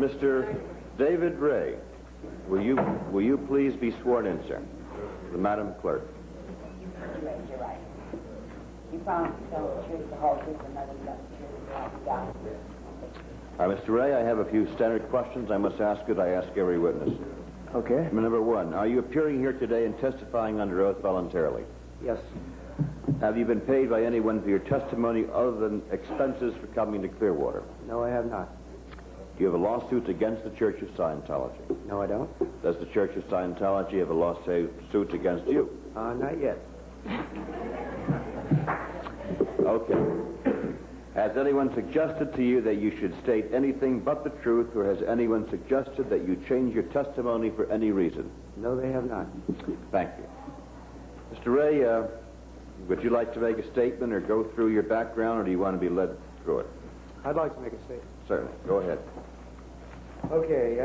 Mr. David Ray, will you please be sworn in, sir? The Madam Clerk. You raise your right. You promise to tell the truth, the whole truth, and nothing but the truth, and God. Mr. Ray, I have a few standard questions I must ask you. I ask every witness. Okay. Number one, are you appearing here today and testifying under oath voluntarily? Yes. Have you been paid by anyone for your testimony other than expenses for coming to Clearwater? No, I have not. Do you have a lawsuit against the Church of Scientology? No, I don't. Does the Church of Scientology have a lawsuit against you? Not yet. Okay. Has anyone suggested to you that you should state anything but the truth, or has anyone suggested that you change your testimony for any reason? No, they have not. Thank you. Mr. Ray, would you like to make a statement or go through your background, or do you want to be led through it? I'd like to make a statement. Certainly. Go ahead. Okay,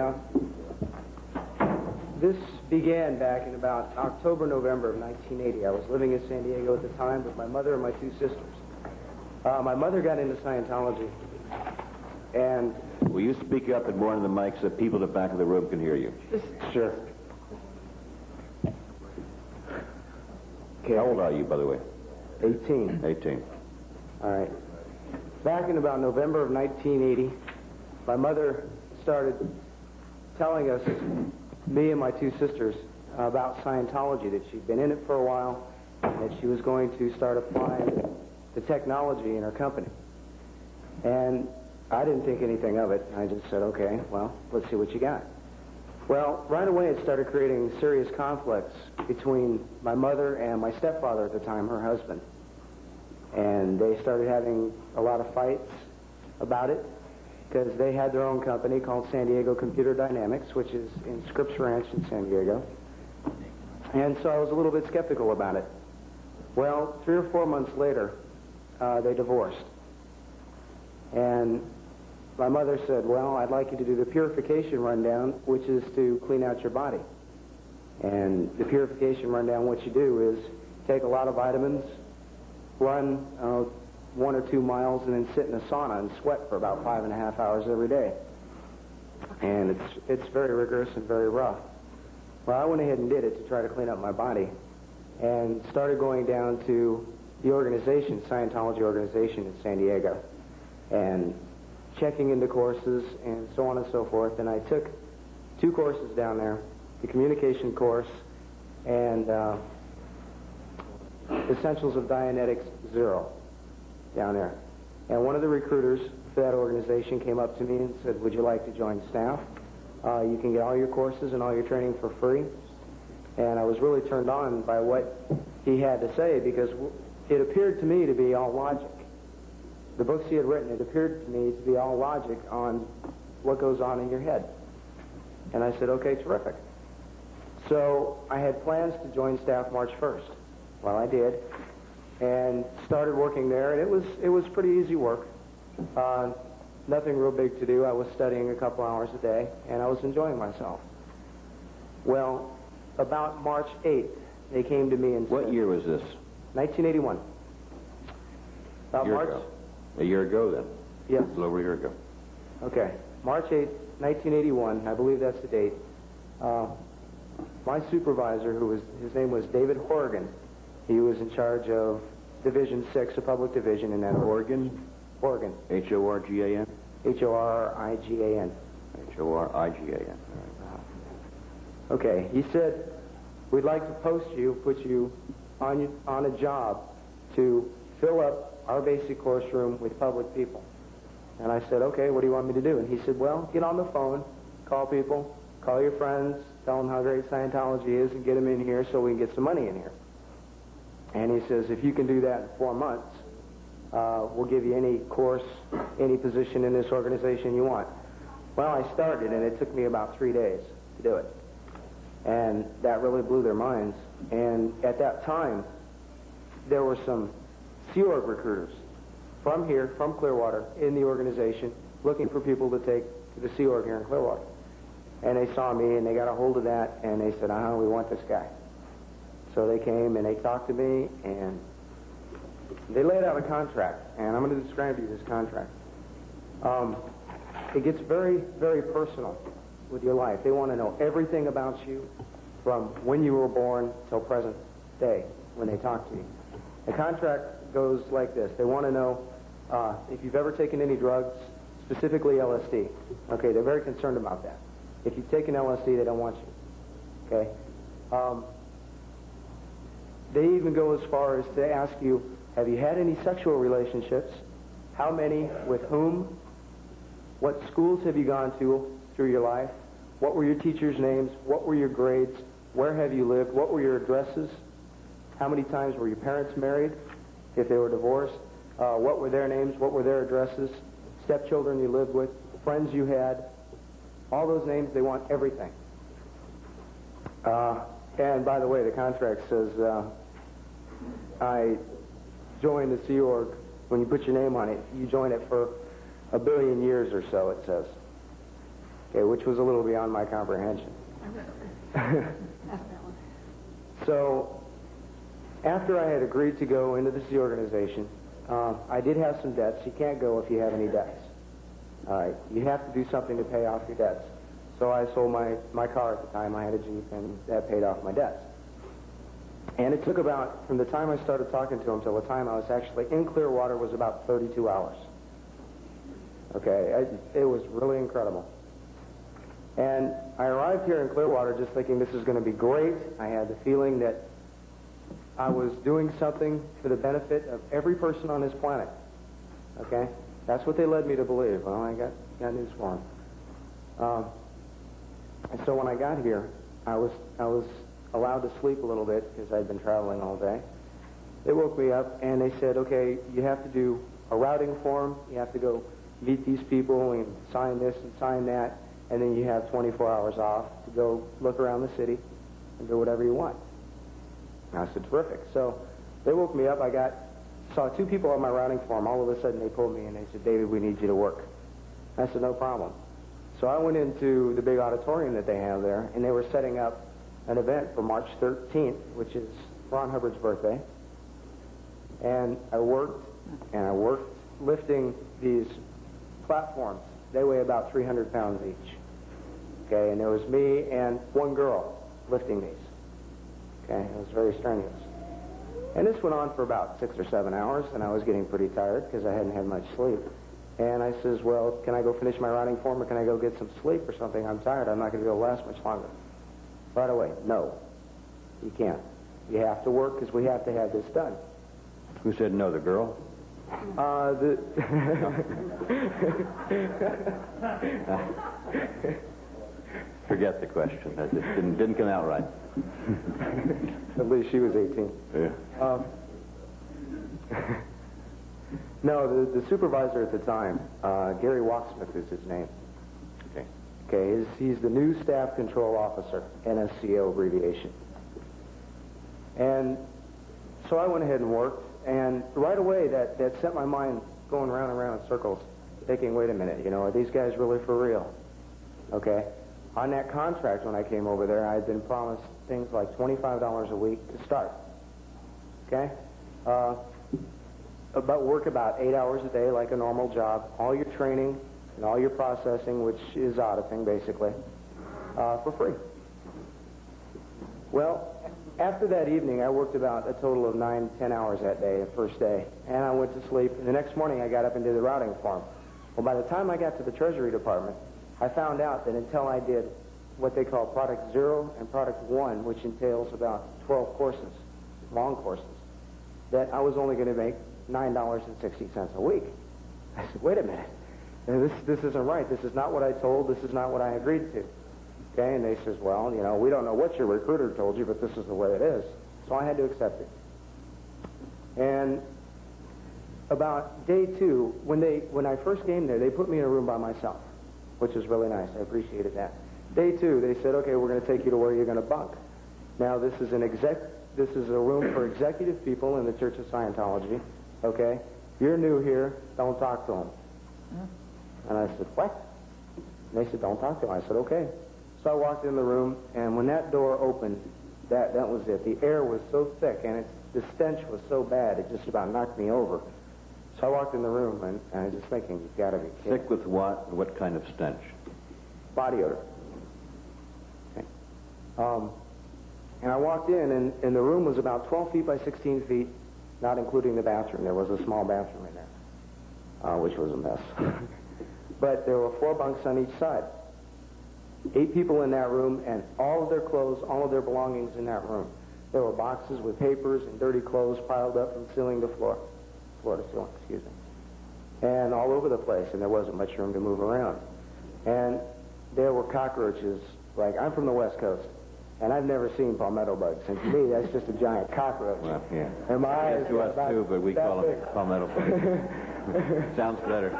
this began back in about October, November of 1980. I was living in San Diego at the time with my mother and my two sisters. My mother got into Scientology, and... Will you speak up and more into the mic so that people at the back of the room can hear you? Sure. Okay. How old are you, by the way? 18. 18. All right. Back in about November of 1980, my mother started telling us, me and my two sisters, about Scientology, that she'd been in it for a while, and that she was going to start applying the technology in her company. And I didn't think anything of it. I just said, okay, well, let's see what you got. Well, right away it started creating serious conflicts between my mother and my stepfather at the time, her husband. And they started having a lot of fights about it because they had their own company called San Diego Computer Dynamics, which is in Scripps Ranch in San Diego. And so I was a little bit skeptical about it. Well, 3 or 4 months later, they divorced. And my mother said, well, I'd like you to do the purification rundown, which is to clean out your body. And the purification rundown, what you do is take a lot of vitamins, run 1 or 2 miles, and then sit in a sauna and sweat for about 5.5 hours every day. And it's very rigorous and very rough. Well, I went ahead and did it to try to clean up my body, and started going down to the organization, Scientology organization in San Diego, and checking into courses and so on and so forth. And I took 2 courses down there, the communication course and Essentials of Dianetics 0 down there. And one of the recruiters for that organization came up to me and said, would you like to join staff? You can get all your courses and all your training for free. And I was really turned on by what he had to say, because it appeared to me to be all logic. The books he had written, it appeared to me to be all logic on what goes on in your head. And I said, okay, terrific. So I had plans to join staff March 1st. Well, I did, and started working there, and it was pretty easy work. Nothing real big to do. I was studying a couple hours a day, and I was enjoying myself. Well, about March 8th, they came to me and said... What year was this? 1981. About March... Ago. A year ago, then? Yes. A little over a year ago. Okay. March 8th, 1981, I believe that's the date. My supervisor, his name was David Horgan, he was in charge of Division 6, a public division in that... Horgan? Horgan. H-O-R-G-A-N? H-O-R-I-G-A-N. H-O-R-I-G-A-N. Okay, he said, we'd like to post you, put you on a job to fill up our basic course room with public people. And I said, okay, what do you want me to do? And he said, well, get on the phone, call people, call your friends, tell them how great Scientology is, and get them in here so we can get some money in here. And he says, if you can do that in 4 months, we'll give you any course, any position in this organization you want. Well, I started, and it took me about 3 days to do it. And that really blew their minds. And at that time, there were some Sea Org recruiters from here, from Clearwater, in the organization, looking for people to take to the Sea Org here in Clearwater. And they saw me, and they got a hold of that, and they said, we want this guy. So they came, and they talked to me, and they laid out a contract, and I'm going to describe to you this contract. it gets very, very personal with your life. They want to know everything about you from when you were born till present day when they talk to you. The contract goes like this. They want to know if you've ever taken any drugs, specifically LSD. Okay, they're very concerned about that. If you've taken LSD, they don't want you. Okay? They even go as far as to ask you, have you had any sexual relationships? How many? With whom? What schools have you gone to through your life? What were your teachers' names? What were your grades? Where have you lived? What were your addresses? How many times were your parents married, if they were divorced? What were their names? What were their addresses? Stepchildren you lived with? Friends you had? All those names, they want everything. And by the way, the contract says I joined the Sea Org. When you put your name on it, you join it for 1 billion years or so, it says. Okay, which was a little beyond my comprehension. So, after I had agreed to go into the Sea Organization, I did have some debts. You can't go if you have any debts. All right, you have to do something to pay off your debts. So I sold my car at the time. I had a Jeep, and that paid off my debts. And it took about, from the time I started talking to him till the time I was actually in Clearwater, was about 32 hours. Okay, it was really incredible. And I arrived here in Clearwater just thinking this is going to be great. I had the feeling that I was doing something for the benefit of every person on this planet. Okay? That's what they led me to believe. Well, I got news for them. And so when I got here, I was allowed to sleep a little bit because I'd been traveling all day. They woke me up and they said, okay, you have to do a routing form. You have to go meet these people and sign this and sign that. And then you have 24 hours off to go look around the city and do whatever you want. And I said, terrific. So they woke me up. I saw 2 people on my routing form. All of a sudden they pulled me and they said, David, we need you to work. I said, no problem. So I went into the big auditorium that they have there, and they were setting up an event for March 13th, which is Ron Hubbard's birthday. And I worked lifting these platforms. They weigh about 300 pounds each. Okay, and there was me and one girl lifting these. Okay, it was very strenuous. And this went on for about 6 or 7 hours, and I was getting pretty tired because I hadn't had much sleep. And I says, well, can I go finish my routing form, or can I go get some sleep or something? I'm tired. I'm not going to be able to last much longer. Right away, no. You can't. You have to work because we have to have this done. Who said no, the girl? Forget the question. That just didn't come out right. At least she was 18. Yeah. No, the supervisor at the time, Gary Walksmith is his name. Okay, he's the new staff control officer, NSCO abbreviation. And so I went ahead and worked, and right away that sent my mind going round and round in circles, thinking, wait a minute, are these guys really for real? Okay? On that contract when I came over there, I had been promised things like $25 a week to start. Okay? Work about 8 hours a day like a normal job, all your training and all your processing, which is auditing basically, for free. Well, after that evening, I worked about a total of 9-10 hours that day, the first day, and I went to sleep. And the next morning, I got up and did the routing form. Well, by the time I got to the Treasury Department, I found out that until I did what they call Product 0 and Product 1, which entails about 12 courses, long courses, that I was only going to make $9.60 a week. I said, wait a minute. This isn't right. This is not what I told. This is not what I agreed to. Okay, and they says, well, we don't know what your recruiter told you, but this is the way it is. So I had to accept it. And about day 2, when I first came there, they put me in a room by myself, which was really nice. I appreciated that. Day 2, they said, okay, we're going to take you to where you're going to bunk. Now, this is a room for executive people in the Church of Scientology. Okay? You're new here. Don't talk to them. And I said, what? And they said, don't talk to them. I said, okay. So I walked in the room, and when that door opened, that was it. The air was so thick, and the stench was so bad, it just about knocked me over. So I walked in the room, and I was just thinking, you've got to be kidding. Sick with what? What kind of stench? Body odor. Okay. And I walked in, and the room was about 12 feet by 16 feet, not including the bathroom. There was a small bathroom in there, which was a mess. But there were 4 bunks on each side. 8 people in that room, and all of their clothes, all of their belongings in that room. There were boxes with papers and dirty clothes piled up from ceiling to floor to ceiling, excuse me, and all over the place, and there wasn't much room to move around. And there were cockroaches. Like, I'm from the West Coast, and I've never seen palmetto bugs, and to me, that's just a giant cockroach. Well, yeah. And my eyes To us too, but we call them palmetto bugs. Sounds better.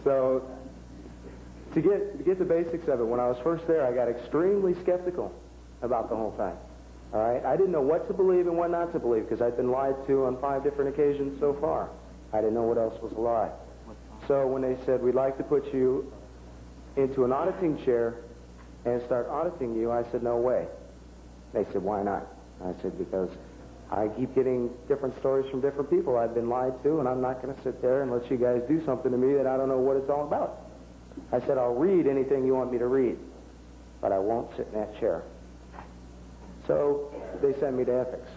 So, to get the basics of it, when I was first there, I got extremely skeptical about the whole thing. All right? I didn't know what to believe and what not to believe because I'd been lied to on 5 different occasions so far. I didn't know what else was a lie. So when they said, we'd like to put you into an auditing chair and start auditing you, I said, no way. They said, why not? I said, because I keep getting different stories from different people I've been lied to, and I'm not going to sit there and let you guys do something to me that I don't know what it's all about. I said, I'll read anything you want me to read, but I won't sit in that chair. So they sent me to ethics.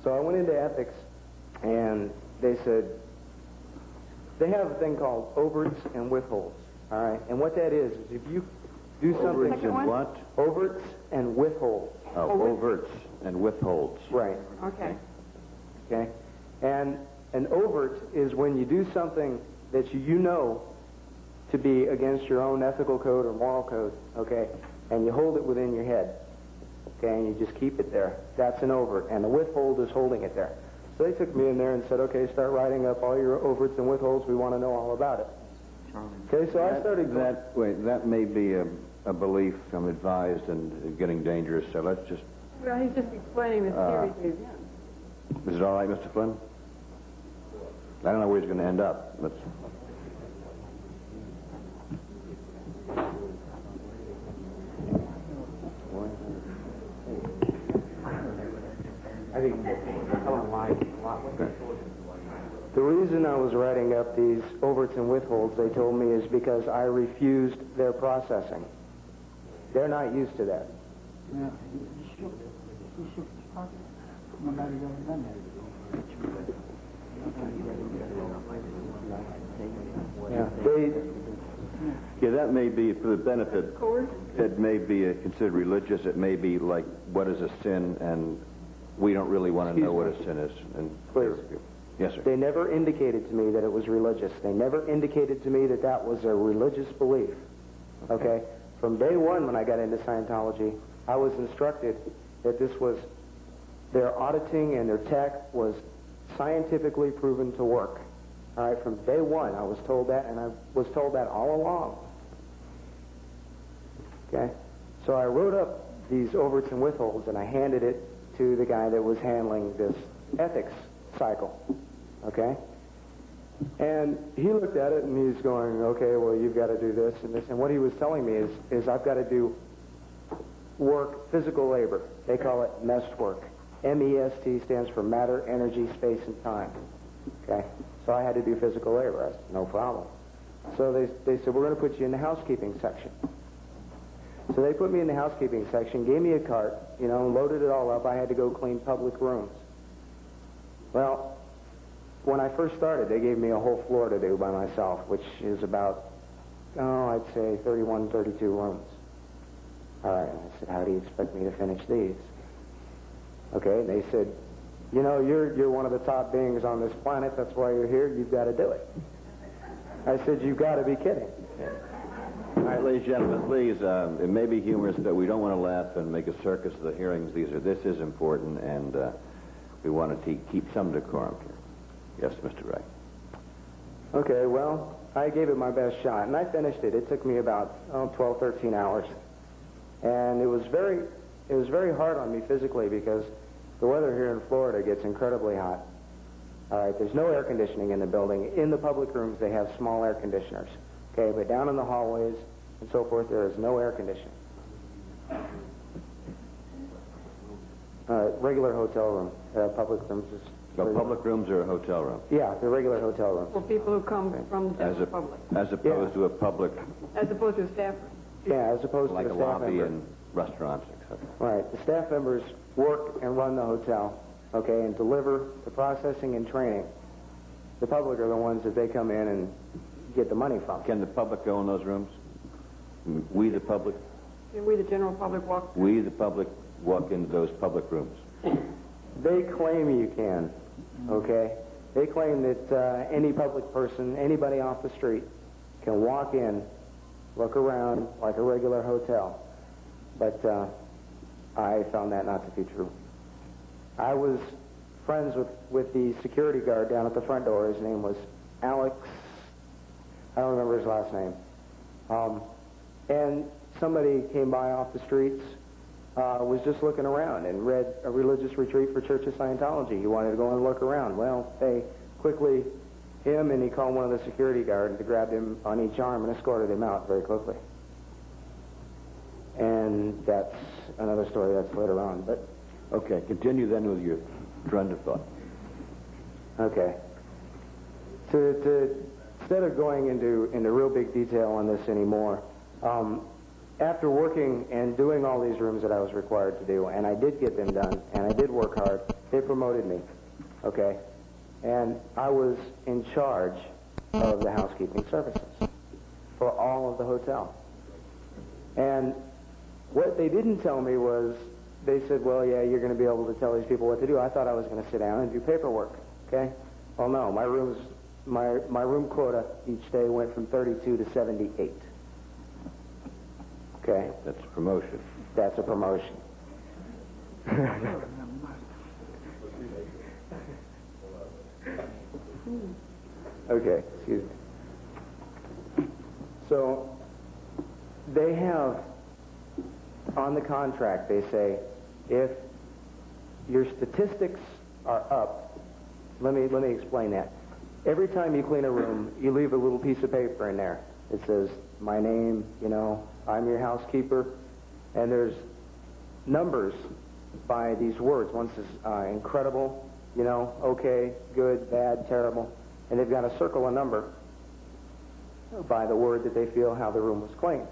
So I went into ethics, and they said, they have a thing called overts and withholds, all right? And what that is if you do something... Overts and what? Overts and withholds. Oh, overts and withholds. Right. Okay. Okay? And an overt is when you do something that you know to be against your own ethical code or moral code, okay, and you hold it within your head, okay, and you just keep it there. That's an overt, and the withhold is holding it there. So they took me in there and said, okay, start writing up all your overts and withholds. We want to know all about it. Okay, so I started... That may be a belief, I'm advised, and getting dangerous, so let's just... Well, he's just explaining the theory to you. Is it all right, Mr. Flynn? I don't know where he's going to end up. Let's... I think the reason I was writing up these overts and withholds, they told me, is because I refused their processing. They're not used to that. Yeah, that may be for the benefit. It may be considered religious. It may be like, what is a sin? And we don't really want to know what a sin is. And please. Yes, sir. They never indicated to me that it was religious. They never indicated to me that that was a religious belief. Okay? From day one when I got into Scientology, I was instructed that this was, their auditing and their tech was scientifically proven to work. All right? From day one, I was told that, and I was told that all along. Okay? So I wrote up these overts and withholds, and I handed it to the guy that was handling this ethics cycle. Okay? And he looked at it, and he's going, okay, well, you've got to do this and this. And what he was telling me is I've got to do work, physical labor. They call it MEST work. M-E-S-T stands for matter, energy, space, and time. Okay? So I had to do physical labor. I said, no problem. So they said, we're going to put you in the housekeeping section. So they put me in the housekeeping section, gave me a cart, loaded it all up. I had to go clean public rooms. Well, when I first started, they gave me a whole floor to do by myself, which is about, I'd say 31, 32 rooms. All right, and I said, how do you expect me to finish these? Okay, and they said, you're one of the top beings on this planet. That's why you're here. You've got to do it. I said, you've got to be kidding. All right, ladies and gentlemen, please, it may be humorous, but we don't want to laugh and make a circus of the hearings. This is important, and we want to keep some decorum here. Yes, Mr. Wright. Okay, well, I gave it my best shot, and I finished it. It took me about 12, 13 hours. And it was very hard on me physically because the weather here in Florida gets incredibly hot. All right, there's no air conditioning in the building. In the public rooms, they have small air conditioners. Okay, but down in the hallways and so forth, there is no air conditioning. regular hotel room. Public rooms is... So public rooms are a hotel room? Yeah, they're regular hotel rooms. For people who come from the general public. As opposed to a public... As opposed to a staff room. Yeah, as opposed like to a the staff lobby member. and restaurants, etc. Right. The staff members work and run the hotel, okay, and deliver the processing and training. The public are the ones that they come in and get the money from. Can the public go in those rooms? We, the public? Can we, the general public, walk? We, the public, walk into those public rooms. They claim you can, okay? They claim that any public person, anybody off the street, can walk in, look around like a regular hotel. But I found that not to be true. I was friends with the security guard down at the front door. His name was Alex. I don't remember his last name. And somebody came by off the streets, was just looking around and read a religious retreat for Church of Scientology. He wanted to go and look around. Well, they quickly, him and he called one of the security guards and grabbed him on each arm and escorted him out very quickly. And that's another story that's later on. But okay, continue then with your trend of thought. okay. Instead of going into real big detail on this anymore, after working and doing all these rooms that I was required to do, and I did get them done, and I did work hard, they promoted me, okay? And I was in charge of the housekeeping services for all of the hotel. And what they didn't tell me was, they said, well, yeah, you're going to be able to tell these people what to do. I thought I was going to sit down and do paperwork, okay? Well, no, my room quota each day went from 32 to 78. Okay? That's a promotion. That's a promotion. Okay, excuse me. So, they have, on the contract, they say, if your statistics are up, let me explain that. Every time you clean a room, you leave a little piece of paper in there. It says, my name, I'm your housekeeper, and there's numbers by these words. One says incredible, okay, good, bad, terrible, and they've got to circle a number by the word that they feel how the room was cleaned.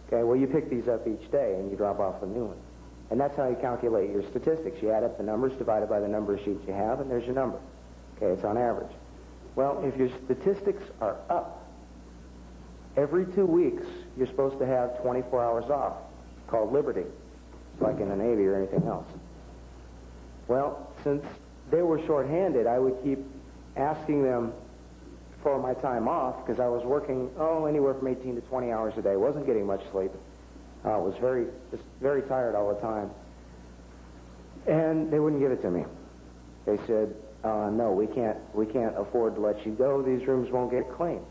Okay, well, you pick these up each day, and you drop off a new one. And that's how you calculate your statistics. You add up the numbers divided by the number sheets you have, and there's your number. Okay, it's on average. Well, if your statistics are up, every 2 weeks, you're supposed to have 24 hours off, called Liberty, like in the Navy or anything else. Well, since they were shorthanded, I would keep asking them for my time off because I was working, anywhere from 18 to 20 hours a day. Wasn't getting much sleep. I was very tired all the time. And they wouldn't give it to me. They said, no, we can't afford to let you go. These rooms won't get cleaned.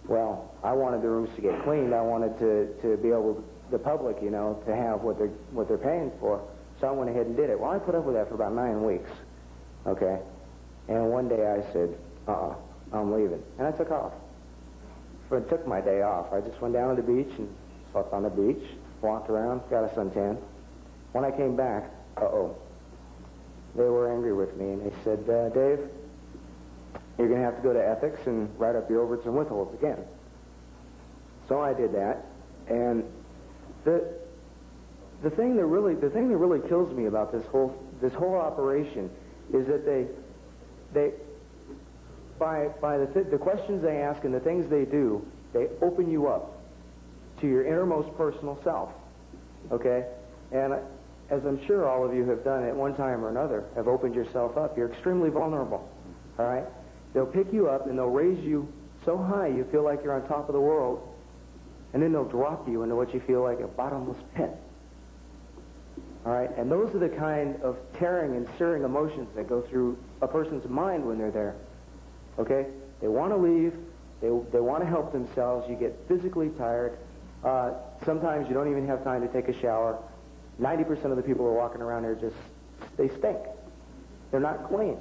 Well, I wanted the rooms to get cleaned. I wanted to be able, the public, to have what they're paying for. So I went ahead and did it. Well, I put up with that for about 9 weeks. Okay? And one day I said, I'm leaving. And I took off. I took my day off. I just went down to the beach and slept on the beach, walked around, got a suntan. When I came back, they were angry with me, and they said, Dave, you're going to have to go to ethics and write up your overage and withholds again. So I did that, and the thing that really kills me about this whole operation is that they by the questions they ask and the things they do, they open you up to your innermost personal self. Okay? And as I'm sure all of you have done at one time or another, have opened yourself up, you're extremely vulnerable. All right? They'll pick you up and they'll raise you so high you feel like you're on top of the world, and then they'll drop you into what you feel like a bottomless pit. All right? And those are the kind of tearing and searing emotions that go through a person's mind when they're there. Okay? They want to leave. They want to help themselves. You get physically tired. Sometimes you don't even have time to take a shower. 90% of the people who are walking around here they stink. They're not clean.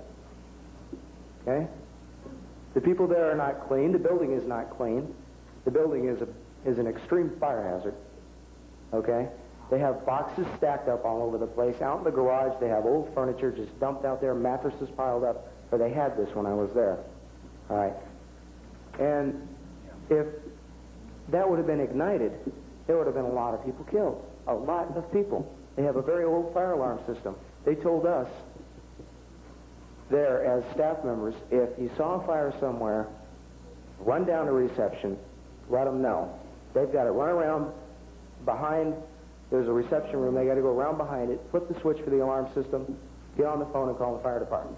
Okay? The people there are not clean. The building is not clean. The building is an extreme fire hazard. Okay? They have boxes stacked up all over the place. Out in the garage, they have old furniture just dumped out there, mattresses piled up, or they had this when I was there. All right. And if that would have been ignited, there would have been a lot of people killed. A lot of people. They have a very old fire alarm system. They told us there as staff members, if you saw a fire somewhere, run down to reception, let them know. They've got to run around behind, there's a reception room, they got to go around behind it, flip the switch for the alarm system, get on the phone and call the fire department.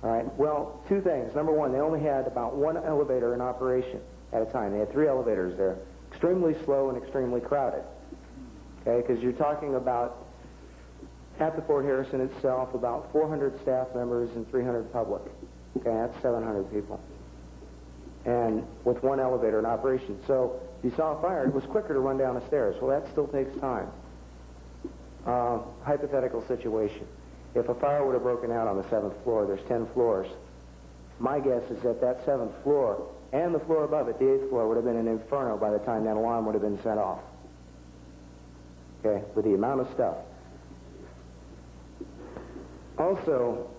All right, well, two things. Number one, they only had about one elevator in operation at a time. They had 3 elevators there, extremely slow and extremely crowded. Okay, because you're talking about, at the Fort Harrison itself, about 400 staff members and 300 public. Okay, that's 700 people. And with one elevator in operation. So if you saw a fire, it was quicker to run down the stairs. Well, that still takes time. Hypothetical situation. If a fire would have broken out on the 7th floor, there's 10 floors. My guess is that that 7th floor and the floor above it, the 8th floor, would have been an inferno by the time that alarm would have been set off. Okay, with the amount of stuff. Also,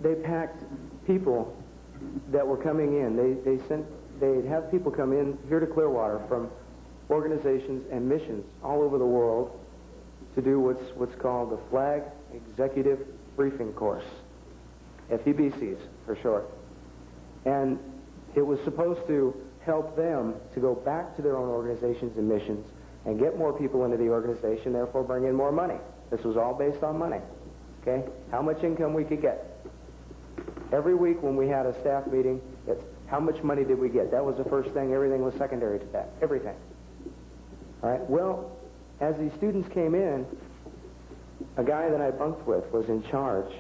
they packed people that were coming in. They'd have people come in here to Clearwater from organizations and missions all over the world to do what's called the Flag Executive Briefing Course, FEBCs for short. And it was supposed to help them to go back to their own organizations and missions and get more people into the organization, therefore bring in more money. This was all based on money. Okay? How much income we could get. Every week when we had a staff meeting, it's how much money did we get? That was the first thing. Everything was secondary to that. Everything. All right? Well, as these students came in, a guy that I bunked with was in charge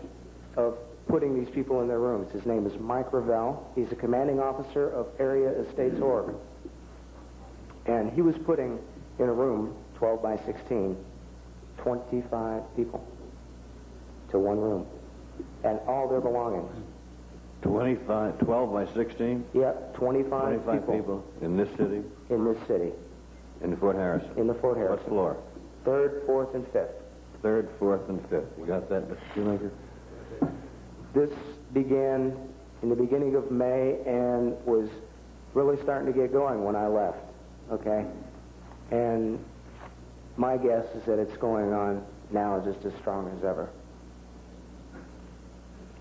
of putting these people in their rooms. His name is Mike Ravel. He's a commanding officer of Area Estates Org. And he was putting in a room, 12 by 16, 25 people to one room, and all their belongings. 12 by 16? Yep, 25 people. In this city? In this city. In the Fort Harrison? In the Fort Harrison. What floor? 3rd, 4th, and 5th. 3rd, 4th, and 5th. You got that, Mr. Shoemaker? This began in the beginning of May and was really starting to get going when I left, okay? And my guess is that it's going on now just as strong as ever.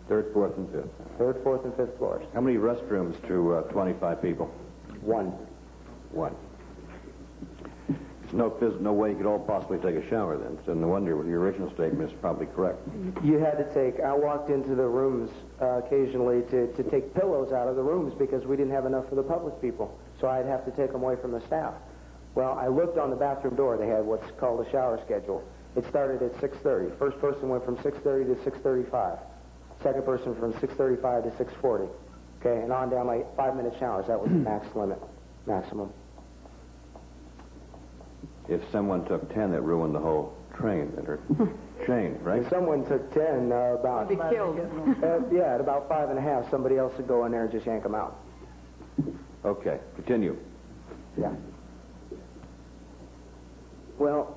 3rd, 4th, and 5th. 3rd, 4th, and 5th floors. How many restrooms to 25 people? One. There's no way you could all possibly take a shower then. So no wonder your original statement is probably correct. You had to I walked into the rooms occasionally to take pillows out of the rooms because we didn't have enough for the public people. So I'd have to take them away from the staff. Well, I looked on the bathroom door. They had what's called a shower schedule. It started at 6:30. First person went from 6:30 to 6:35. Second person from 6:35 to 6:40. Okay, and on down like 5-minute showers. That was the maximum. If someone took 10, that ruined the whole train or chain, right? If someone took 10, about... Be killed. Yeah, at about 5.5, somebody else would go in there and just yank them out. Okay, continue. Yeah. Well,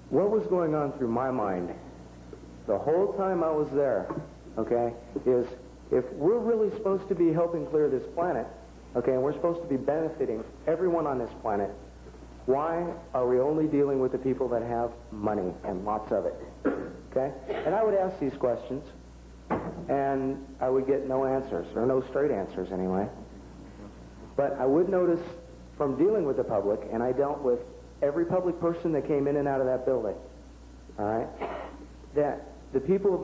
what was going on through my mind the whole time I was there, okay, is if we're really supposed to be helping clear this planet, okay, and we're supposed to be benefiting everyone on this planet, why are we only dealing with the people that have money and lots of it? Okay? And I would ask these questions, and I would get no answers, or no straight answers anyway. But I would notice from dealing with the public, and I dealt with every public person that came in and out of that building, all right, that the people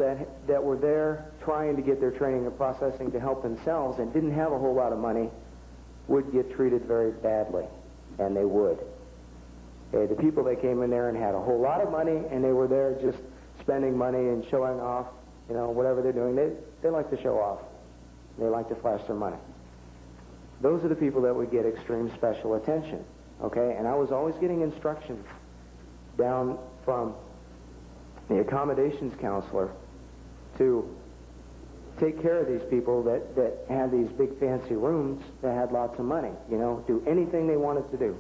that were there trying to get their training and processing to help themselves and didn't have a whole lot of money would get treated very badly, and they would. The people that came in there and had a whole lot of money and they were there just spending money and showing off, you know, whatever they're doing, they like to show off. They like to flash their money. Those are the people that would get extreme special attention, okay? And I was always getting instructions down from the accommodations counselor to take care of these people that had these big fancy rooms that had lots of money, you know, do anything they wanted to do,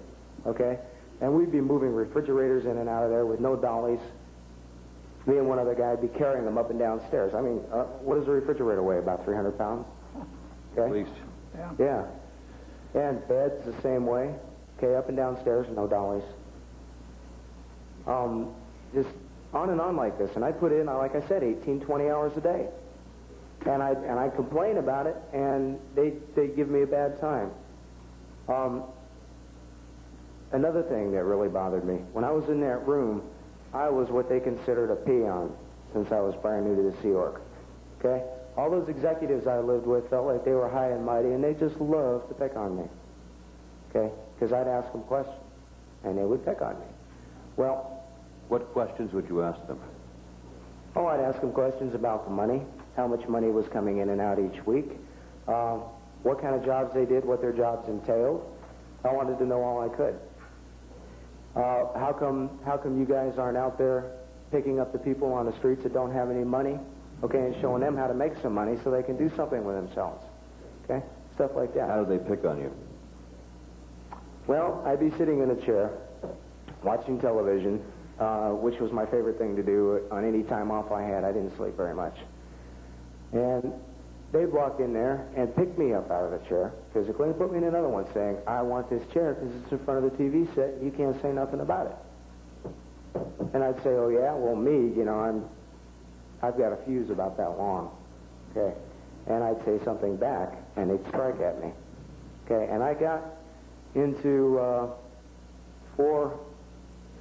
okay? And we'd be moving refrigerators in and out of there with no dollies. Me and one other guy would be carrying them up and down stairs. I mean, what does a refrigerator weigh? About 300 pounds? Okay. At least. Yeah. And beds the same way. Okay, up and down stairs, no dollies. Just on and on like this. And I put in, like I said, 18, 20 hours a day. And I complain about it, and they give me a bad time. Another thing that really bothered me, when I was in that room, I was what they considered a peon since I was brand new to the Sea Org. Okay? All those executives I lived with felt like they were high and mighty, and they just loved to pick on me. Okay? Because I'd ask them questions, and they would pick on me. Well, what questions would you ask them? Oh, I'd ask them questions about the money, how much money was coming in and out each week, what kind of jobs they did, what their jobs entailed. I wanted to know all I could. How come you guys aren't out there picking up the people on the streets that don't have any money, okay, and showing them how to make some money so they can do something with themselves, okay? Stuff like that. How do they pick on you? Well, I'd be sitting in a chair, watching television, which was my favorite thing to do on any time off I had. I didn't sleep very much. And they'd walk in there and pick me up out of the chair physically and put me in another one saying, I want this chair because it's in front of the TV set and you can't say nothing about it. And I'd say, oh yeah, well me, you know, I've got a fuse about that long. Okay. And I'd say something back and they'd strike at me. Okay. And I got into 4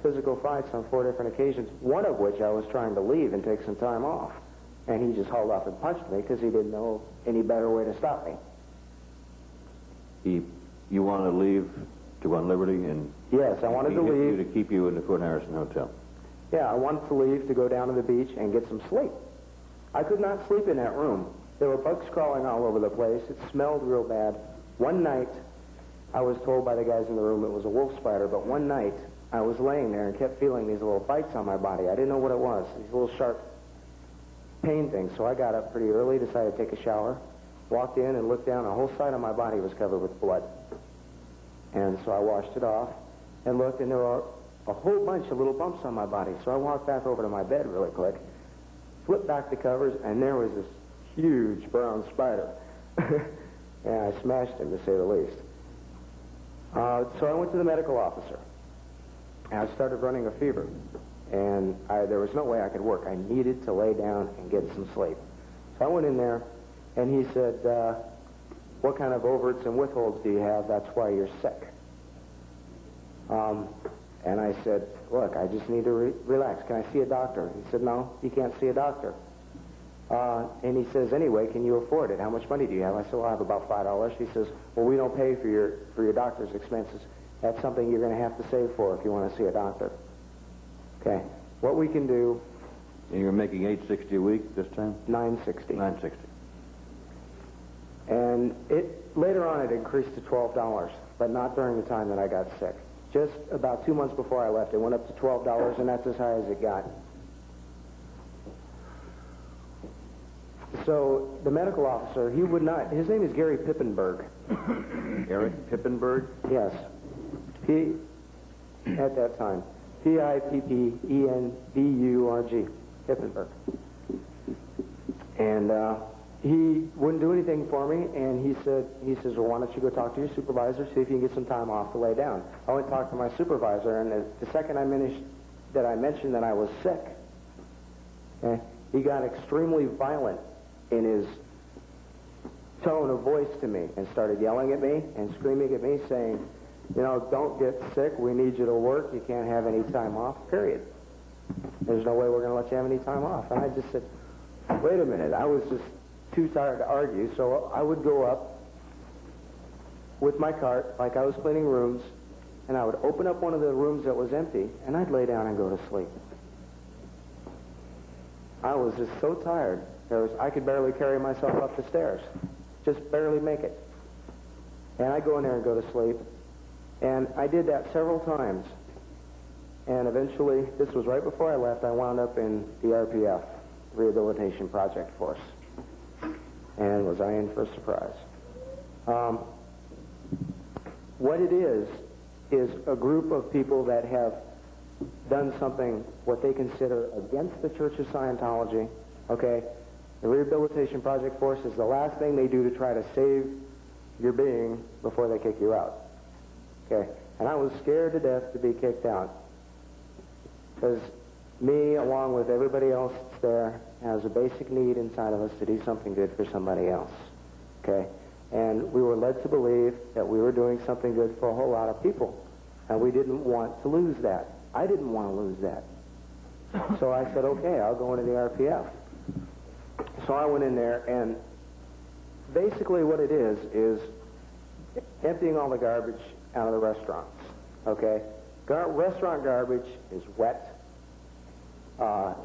physical fights on 4 different occasions, one of which I was trying to leave and take some time off. And he just hauled off and punched me because he didn't know any better way to stop me. You want to leave to go on liberty? And yes, I wanted to leave. To keep you in the Fort Harrison Hotel. Yeah, I wanted to leave to go down to the beach and get some sleep. I could not sleep in that room. There were bugs crawling all over the place. It smelled real bad. One night, I was told by the guys in the room it was a wolf spider, but one night, I was laying there and kept feeling these little bites on my body. I didn't know what it was, these little sharp pain things. So I got up pretty early, decided to take a shower, walked in and looked down. The whole side of my body was covered with blood. And so I washed it off and looked, and there were a whole bunch of little bumps on my body. So I walked back over to my bed really quick, flipped back the covers, and there was this huge brown spider. And I smashed him, to say the least. So I went to the medical officer. And I started running a fever. And there was no way I could work. I needed to lay down and get some sleep. So I went in there, and he said, what kind of overts and withholds do you have? That's why you're sick. And I said, look, I just need to relax. Can I see a doctor? He said, no, you can't see a doctor. And he says, anyway, can you afford it? How much money do you have? I said, well, I have about $5. He says, well, we don't pay for your doctor's expenses. That's something you're going to have to save for if you want to see a doctor. Okay. What we can do... And you're making $860 a week this time? $960. $960. And later on it increased to $12, but not during the time that I got sick. Just about 2 months before I left, it went up to $12, and that's as high as it got. So the medical officer, he would not... His name is Gary Pippenberg. Eric Pippenberg? Yes. He, at that time, Pippenburg, Pippenberg. And he wouldn't do anything for me, and he says, well, why don't you go talk to your supervisor, see if you can get some time off to lay down. I went and talked to my supervisor, and the second I mentioned that I was sick, he got extremely violent in his tone of voice to me and started yelling at me and screaming at me, saying, you know, don't get sick. We need you to work. You can't have any time off, period. There's no way we're going to let you have any time off. And I just said, wait a minute. I was just too tired to argue, so I would go up with my cart, like I was cleaning rooms, and I would open up one of the rooms that was empty, and I'd lay down and go to sleep. I was just so tired. I could barely carry myself up the stairs. Just barely make it. And I'd go in there and go to sleep. And I did that several times. And eventually, this was right before I left, I wound up in the RPF, Rehabilitation Project Force. And was I in for a surprise? What it is is a group of people that have done something, what they consider against the Church of Scientology, okay? The Rehabilitation Project Force is the last thing they do to try to save your being before they kick you out, okay? And I was scared to death to be kicked out because me, along with everybody else that's there, has a basic need inside of us to do something good for somebody else, okay? And we were led to believe that we were doing something good for a whole lot of people, and we didn't want to lose that. I didn't want to lose that. So I said, okay, I'll go into the RPF. So I went in there, and basically what it is emptying all the garbage out of the restaurants, okay? Restaurant garbage is wet.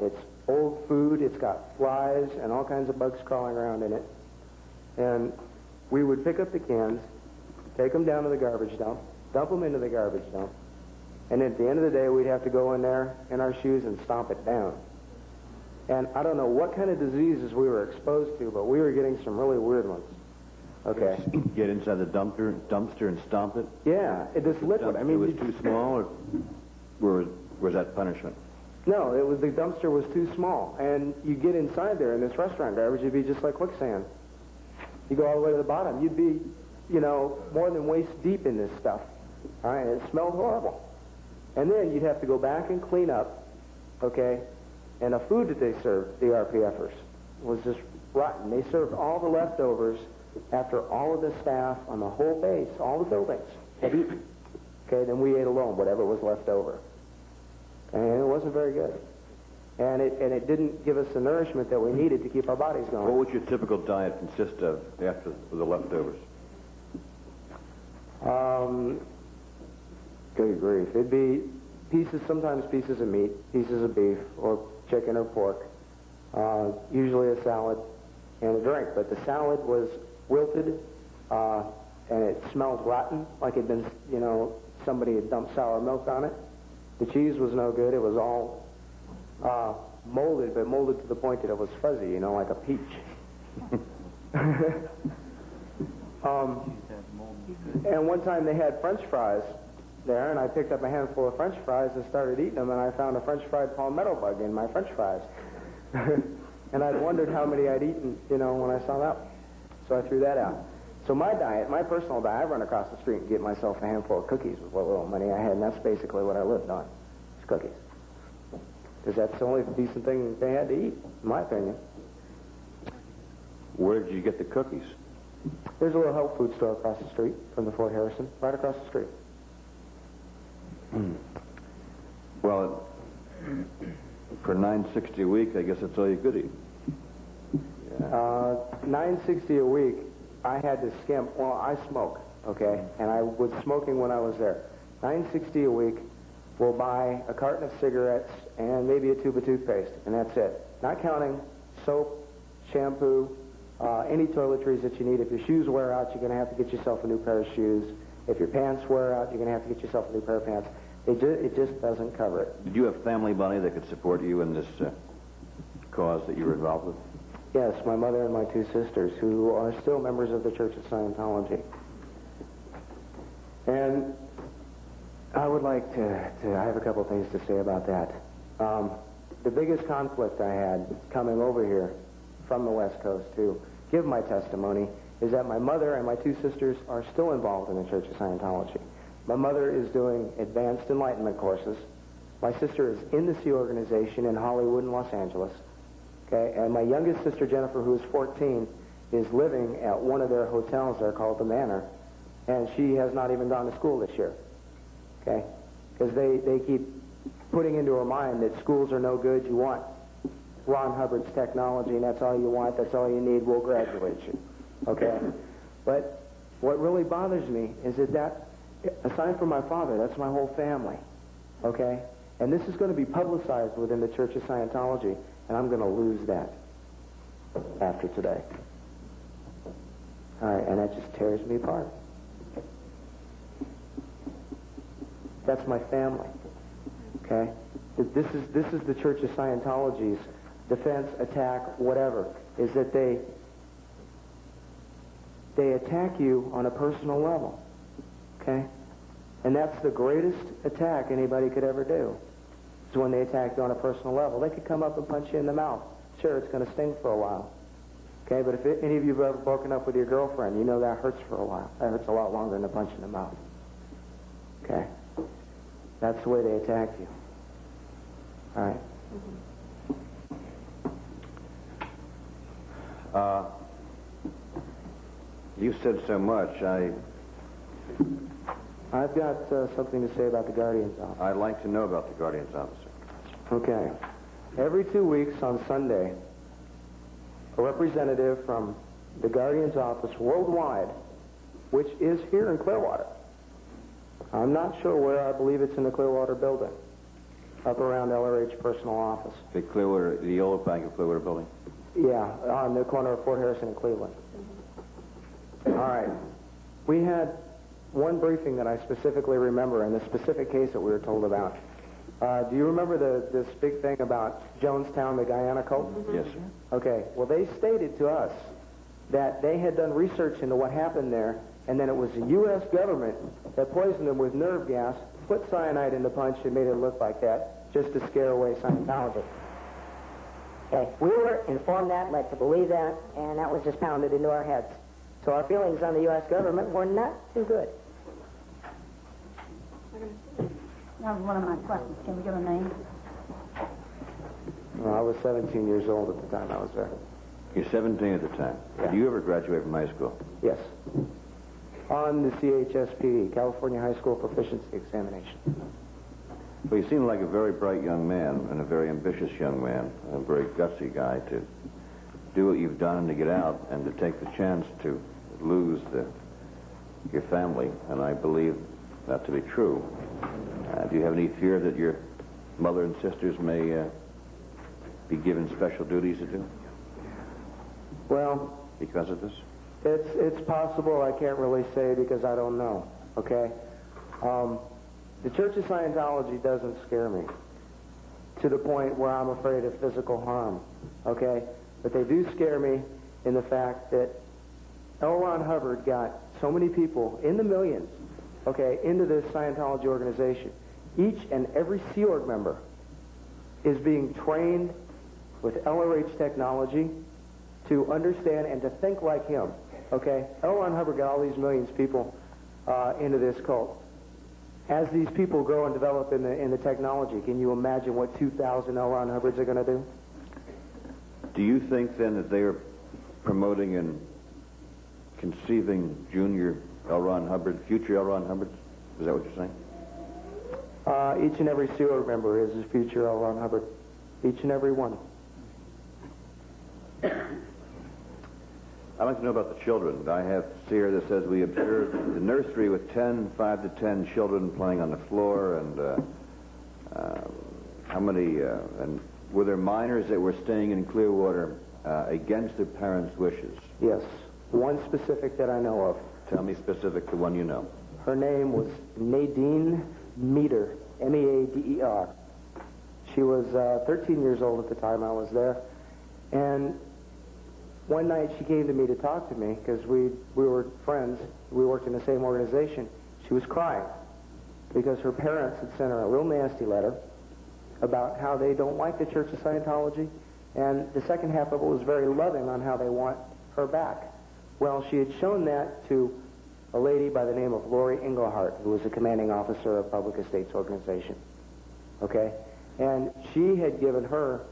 It's old food. It's got flies and all kinds of bugs crawling around in it. And we would pick up the cans, take them down to the garbage dump, dump them into the garbage dump, and at the end of the day, we'd have to go in there in our shoes and stomp it down. And I don't know what kind of diseases we were exposed to, but we were getting some really weird ones. Okay. Get inside the dumpster and stomp it? Yeah, this liquid. I mean, it was too small, or was that punishment? No, the dumpster was too small, and you get inside there in this restaurant garbage, you'd be just like quicksand. You go all the way to the bottom, you'd be, more than waist deep in this stuff. All right, and it smelled horrible. And then you'd have to go back and clean up, okay? And the food that they served, the RPFers, was just rotten. They served all the leftovers after all of the staff on the whole base, all the buildings, had eaten. Okay, then we ate alone, whatever was left over. And it wasn't very good. And it didn't give us the nourishment that we needed to keep our bodies going. What would your typical diet consist of after the leftovers? Good grief. It'd be sometimes pieces of meat, pieces of beef, or chicken or pork. Usually a salad and a drink. But the salad was wilted, and it smelled rotten, like it'd been, somebody had dumped sour milk on it. The cheese was no good. It was all molded, but molded to the point that it was fuzzy, like a peach. And one time they had French fries there, and I picked up a handful of French fries and started eating them, and I found a French fried palmetto bug in my French fries. And I'd wondered how many I'd eaten, when I saw that. So I threw that out. So my diet, my personal diet, I run across the street and get myself a handful of cookies with what little money I had, and that's basically what I lived on, is cookies. Because that's the only decent thing they had to eat, in my opinion. Where did you get the cookies? There's a little health food store across the street from the Fort Harrison, right across the street. Well, for $9.60 a week, I guess that's all you could eat. $9.60 a week, I had to skimp. Well, I smoke, okay, and I was smoking when I was there. $9.60 a week will buy a carton of cigarettes and maybe a tube of toothpaste, and that's it. Not counting soap, shampoo, any toiletries that you need. If your shoes wear out, you're going to have to get yourself a new pair of shoes. If your pants wear out, you're going to have to get yourself a new pair of pants. It just doesn't cover it. Did you have family money that could support you in this cause that you were involved with? Yes, my mother and my two sisters, who are still members of the Church of Scientology. And I would like to I have a couple things to say about that. The biggest conflict I had coming over here from the West Coast to give my testimony is that my mother and my two sisters are still involved in the Church of Scientology. My mother is doing advanced enlightenment courses. My sister is in the Sea Organization in Hollywood and Los Angeles. Okay, and my youngest sister, Jennifer, who is 14, is living at one of their hotels there called the Manor, and she has not even gone to school this year. Okay, because they keep putting into her mind that schools are no good. You want Ron Hubbard's technology, and that's all you want. That's all you need. We'll graduate you. Okay, but what really bothers me is that aside from my father, that's my whole family. Okay, and this is going to be publicized within the Church of Scientology. And I'm going to lose that after today. All right, and that just tears me apart. That's my family. Okay? This is the Church of Scientology's defense, attack, whatever, is that they attack you on a personal level. Okay? And that's the greatest attack anybody could ever do, is when they attack you on a personal level. They could come up and punch you in the mouth. Sure, it's going to sting for a while. Okay, but if any of you have ever broken up with your girlfriend, you know that hurts for a while. That hurts a lot longer than a punch in the mouth. Okay? That's the way they attack you. All right. You said so much. I've got something to say about the Guardian's office. I'd like to know about the Guardian's officer. Okay. Every 2 weeks on Sunday, a representative from the Guardian's office worldwide, which is here in Clearwater. I'm not sure where. I believe it's in the Clearwater building, up around LRH personal office. The Clearwater, the old Bank of Clearwater building? Yeah, on the corner of Fort Harrison and Cleveland. All right. We had one briefing that I specifically remember, and the specific case that we were told about. Do you remember this big thing about Jonestown, the Guyana cult? Yes, sir. Okay. Well, they stated to us that they had done research into what happened there, and then it was the U.S. government that poisoned them with nerve gas, put cyanide in the punch, and made it look like that, just to scare away Scientology. Okay, we were informed that, led to believe that, and that was just pounded into our heads. So our feelings on the U.S. government were not too good. That was one of my questions. Can we give a name? Well, I was 17 years old at the time I was there. You're 17 at the time. Yeah. Did you ever graduate from high school? Yes. On the CHSPE, California High School Proficiency Examination. Well, you seem like a very bright young man and a very ambitious young man, a very gutsy guy to do what you've done and to get out and to take the chance to lose your family, and I believe that to be true. Do you have any fear that your mother and sisters may be given special duties to do? Well, because of this? it's possible. I can't really say because I don't know, okay? The Church of Scientology doesn't scare me to the point where I'm afraid of physical harm, okay? But they do scare me in the fact that L. Ron Hubbard got so many people, in the millions, okay, into this Scientology organization. Each and every Sea Org member is being trained with LRH technology to understand and to think like him, okay? L. Ron Hubbard got all these millions of people into this cult. As these people grow and develop in the technology, can you imagine what 2,000 L. Ron Hubbards are going to do? Do you think then that they are promoting and conceiving junior L. Ron Hubbard, future L. Ron Hubbards? Is that what you're saying? Each and every Sea Org member is a future L. Ron Hubbard. Each and every one. I'd like to know about the children. I have here that says we observed the nursery with 5 to 10 children playing on the floor, and how many, and were there minors that were staying in Clearwater against their parents' wishes? Yes. One specific that I know of. Tell me specific, the one you know. Her name was Nadine Meader, M-E-A-D-E-R. She was 13 years old at the time I was there, and one night she came to me to talk to me because we were friends. We worked in the same organization. She was crying because her parents had sent her a real nasty letter about how they don't like the Church of Scientology, and the second half of it was very loving on how they want her back. Well, she had shown that to a lady by the name of Lori Englehart, who was a commanding officer of Public Estates Organization. Okay? And she had given her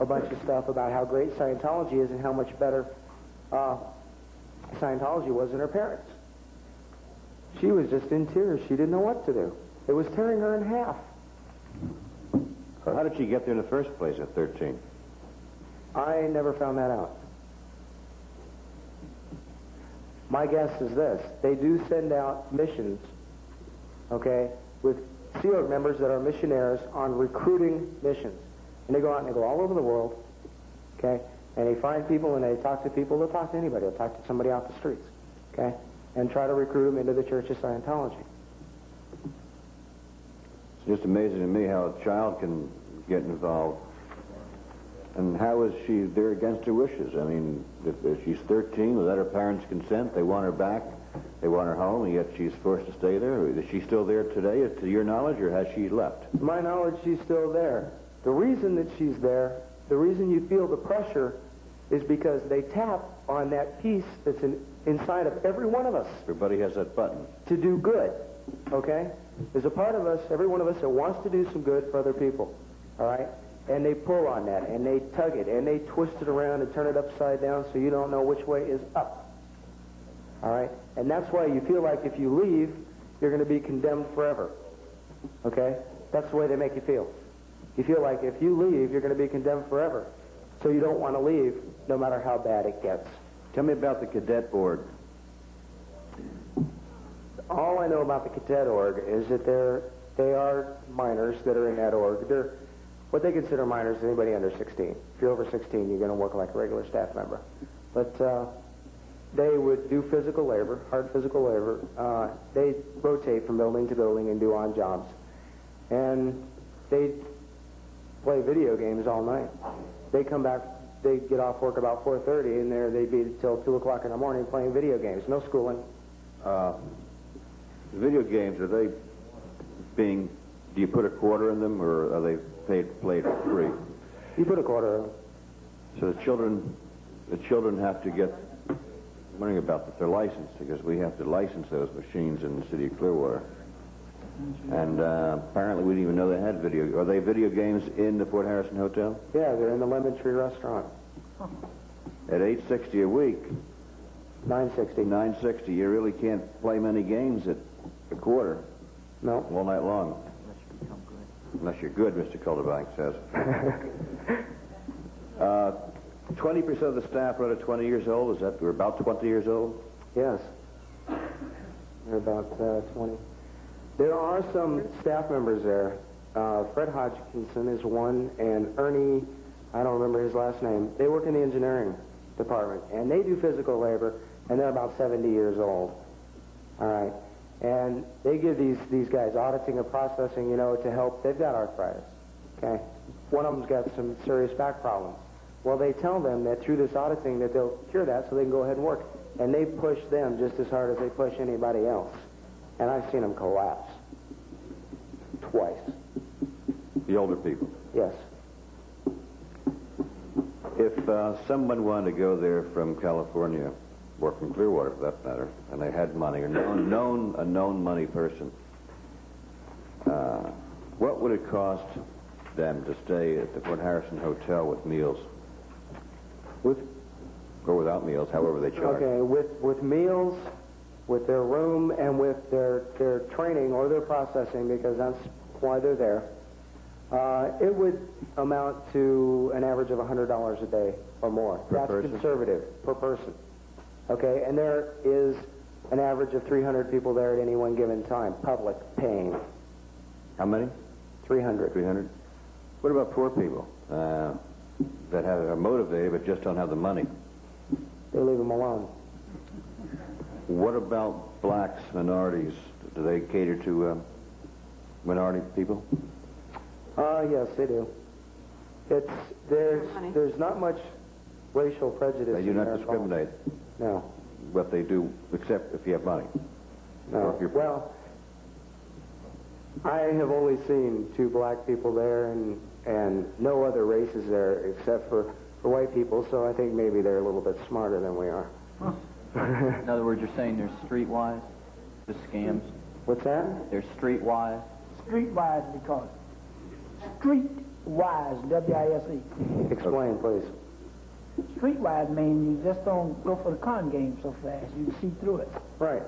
a bunch of stuff about how great Scientology is and how much better Scientology was than her parents. She was just in tears. She didn't know what to do. It was tearing her in half. How did she get there in the first place at 13? I never found that out. My guess is this. They do send out missions, okay, with Sea Org members that are missionaries on recruiting missions. And they go out and they go all over the world, okay, and they find people and they talk to people. They'll talk to anybody. They'll talk to somebody off the streets, okay, and try to recruit them into the Church of Scientology. It's just amazing to me how a child can get involved. And how is she there against her wishes? I mean, if she's 13, without her parents' consent, they want her back. They want her home, and yet she's forced to stay there. Is she still there today, to your knowledge, or has she left? To my knowledge, she's still there. The reason that she's there, the reason you feel the pressure, is because they tap on that piece that's inside of every one of us. Everybody has that button. To do good, okay? There's a part of us, every one of us, that wants to do some good for other people, all right? And they pull on that, and they tug it, and they twist it around and turn it upside down so you don't know which way is up, all right? And that's why you feel like if you leave, you're going to be condemned forever, okay? That's the way they make you feel. You feel like if you leave, you're going to be condemned forever. So you don't want to leave, no matter how bad it gets. Tell me about the cadet org. All I know about the cadet org is that they are minors that are in that org. They're what they consider minors is anybody under 16. If you're over 16, you're going to work like a regular staff member. But they would do physical labor, hard physical labor. They rotate from building to building and do on jobs. And they play video games all night. They come back, they get off work about 4:30, and they'd be till 2 o'clock in the morning playing video games. No schooling. Video games, are they being, do you put a quarter in them, or are they played for free? You put a quarter in them. So the children have to get, I'm wondering about their license, because we have to license those machines in the city of Clearwater. And apparently we didn't even know they had video. Are they video games in the Fort Harrison Hotel? Yeah, they're in the Lemon Tree restaurant. At $8.60 a week. $9.60. $9.60. You really can't play many games at a quarter. No. All night long. Unless you're good, Mr. Calderbank says. 20% of the staff are under 20 years old. Is that, we're about 20 years old? Yes. They're about 20. There are some staff members there. Fred Hodgkinson is one, and Ernie, I don't remember his last name. They work in the engineering department, and they do physical labor, and they're about 70 years old. All right. And they give these guys auditing and processing, you know, to help. They've got arthritis, okay? One of them's got some serious back problems. Well, they tell them that through this auditing that they'll cure that so they can go ahead and work. And they push them just as hard as they push anybody else. And I've seen them collapse. Twice. The older people? Yes. If someone wanted to go there from California, or from Clearwater for that matter, and they had money, or a known money person, what would it cost them to stay at the Fort Harrison Hotel with meals? Or without meals, however they charge. Okay, with meals, with their room, and with their training or their processing, because that's why they're there, it would amount to an average of $100 a day or more. Per person? Conservative, per person. Okay, and there is an average of 300 people there at any one given time, public, paying. How many? 300. 300? What about poor people that are motivated but just don't have the money? They leave them alone. What about blacks, minorities? Do they cater to minority people? Yes, they do. There's not much racial prejudice. They do in not there at all. discriminate. No. What they do, except if you have money. No. Or if you're poor. Well, I have only seen 2 black people there and no other races there except for white people, so I think maybe they're a little bit smarter than we are. Huh. In other words, you're saying they're streetwise, the scams? What's that? They're streetwise? Streetwise, because streetwise, W-I-S-E. Explain, please. Streetwise means you just don't go for the con game so fast. You can see through it. Right.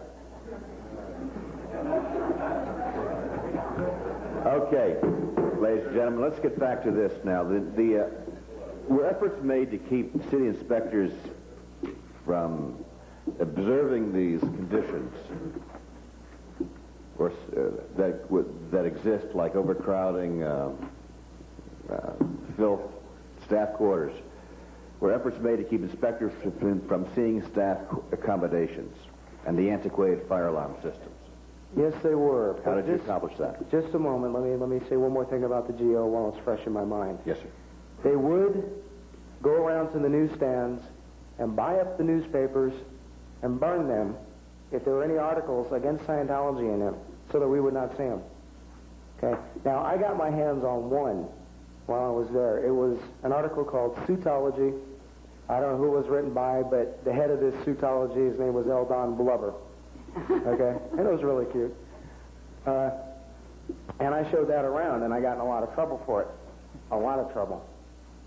Okay, ladies and gentlemen, let's get back to this now. Were efforts made to keep city inspectors from observing these conditions or that exist, like overcrowding, filth, staff quarters? Were efforts made to keep inspectors from seeing staff accommodations and the antiquated fire alarm systems? Yes, they were. How did you accomplish that? Just a moment. Let me say one more thing about the GO while it's fresh in my mind. Yes, sir. They would go around to the newsstands and buy up the newspapers and burn them if there were any articles against Scientology in them, so that we would not see them. Okay. Now, I got my hands on one while I was there. It was an article called Suitology. I don't know who it was written by, but the head of this Suitology, his name was Eldon Blubber. Okay? And it was really cute. And I showed that around, and I got in a lot of trouble for it. A lot of trouble.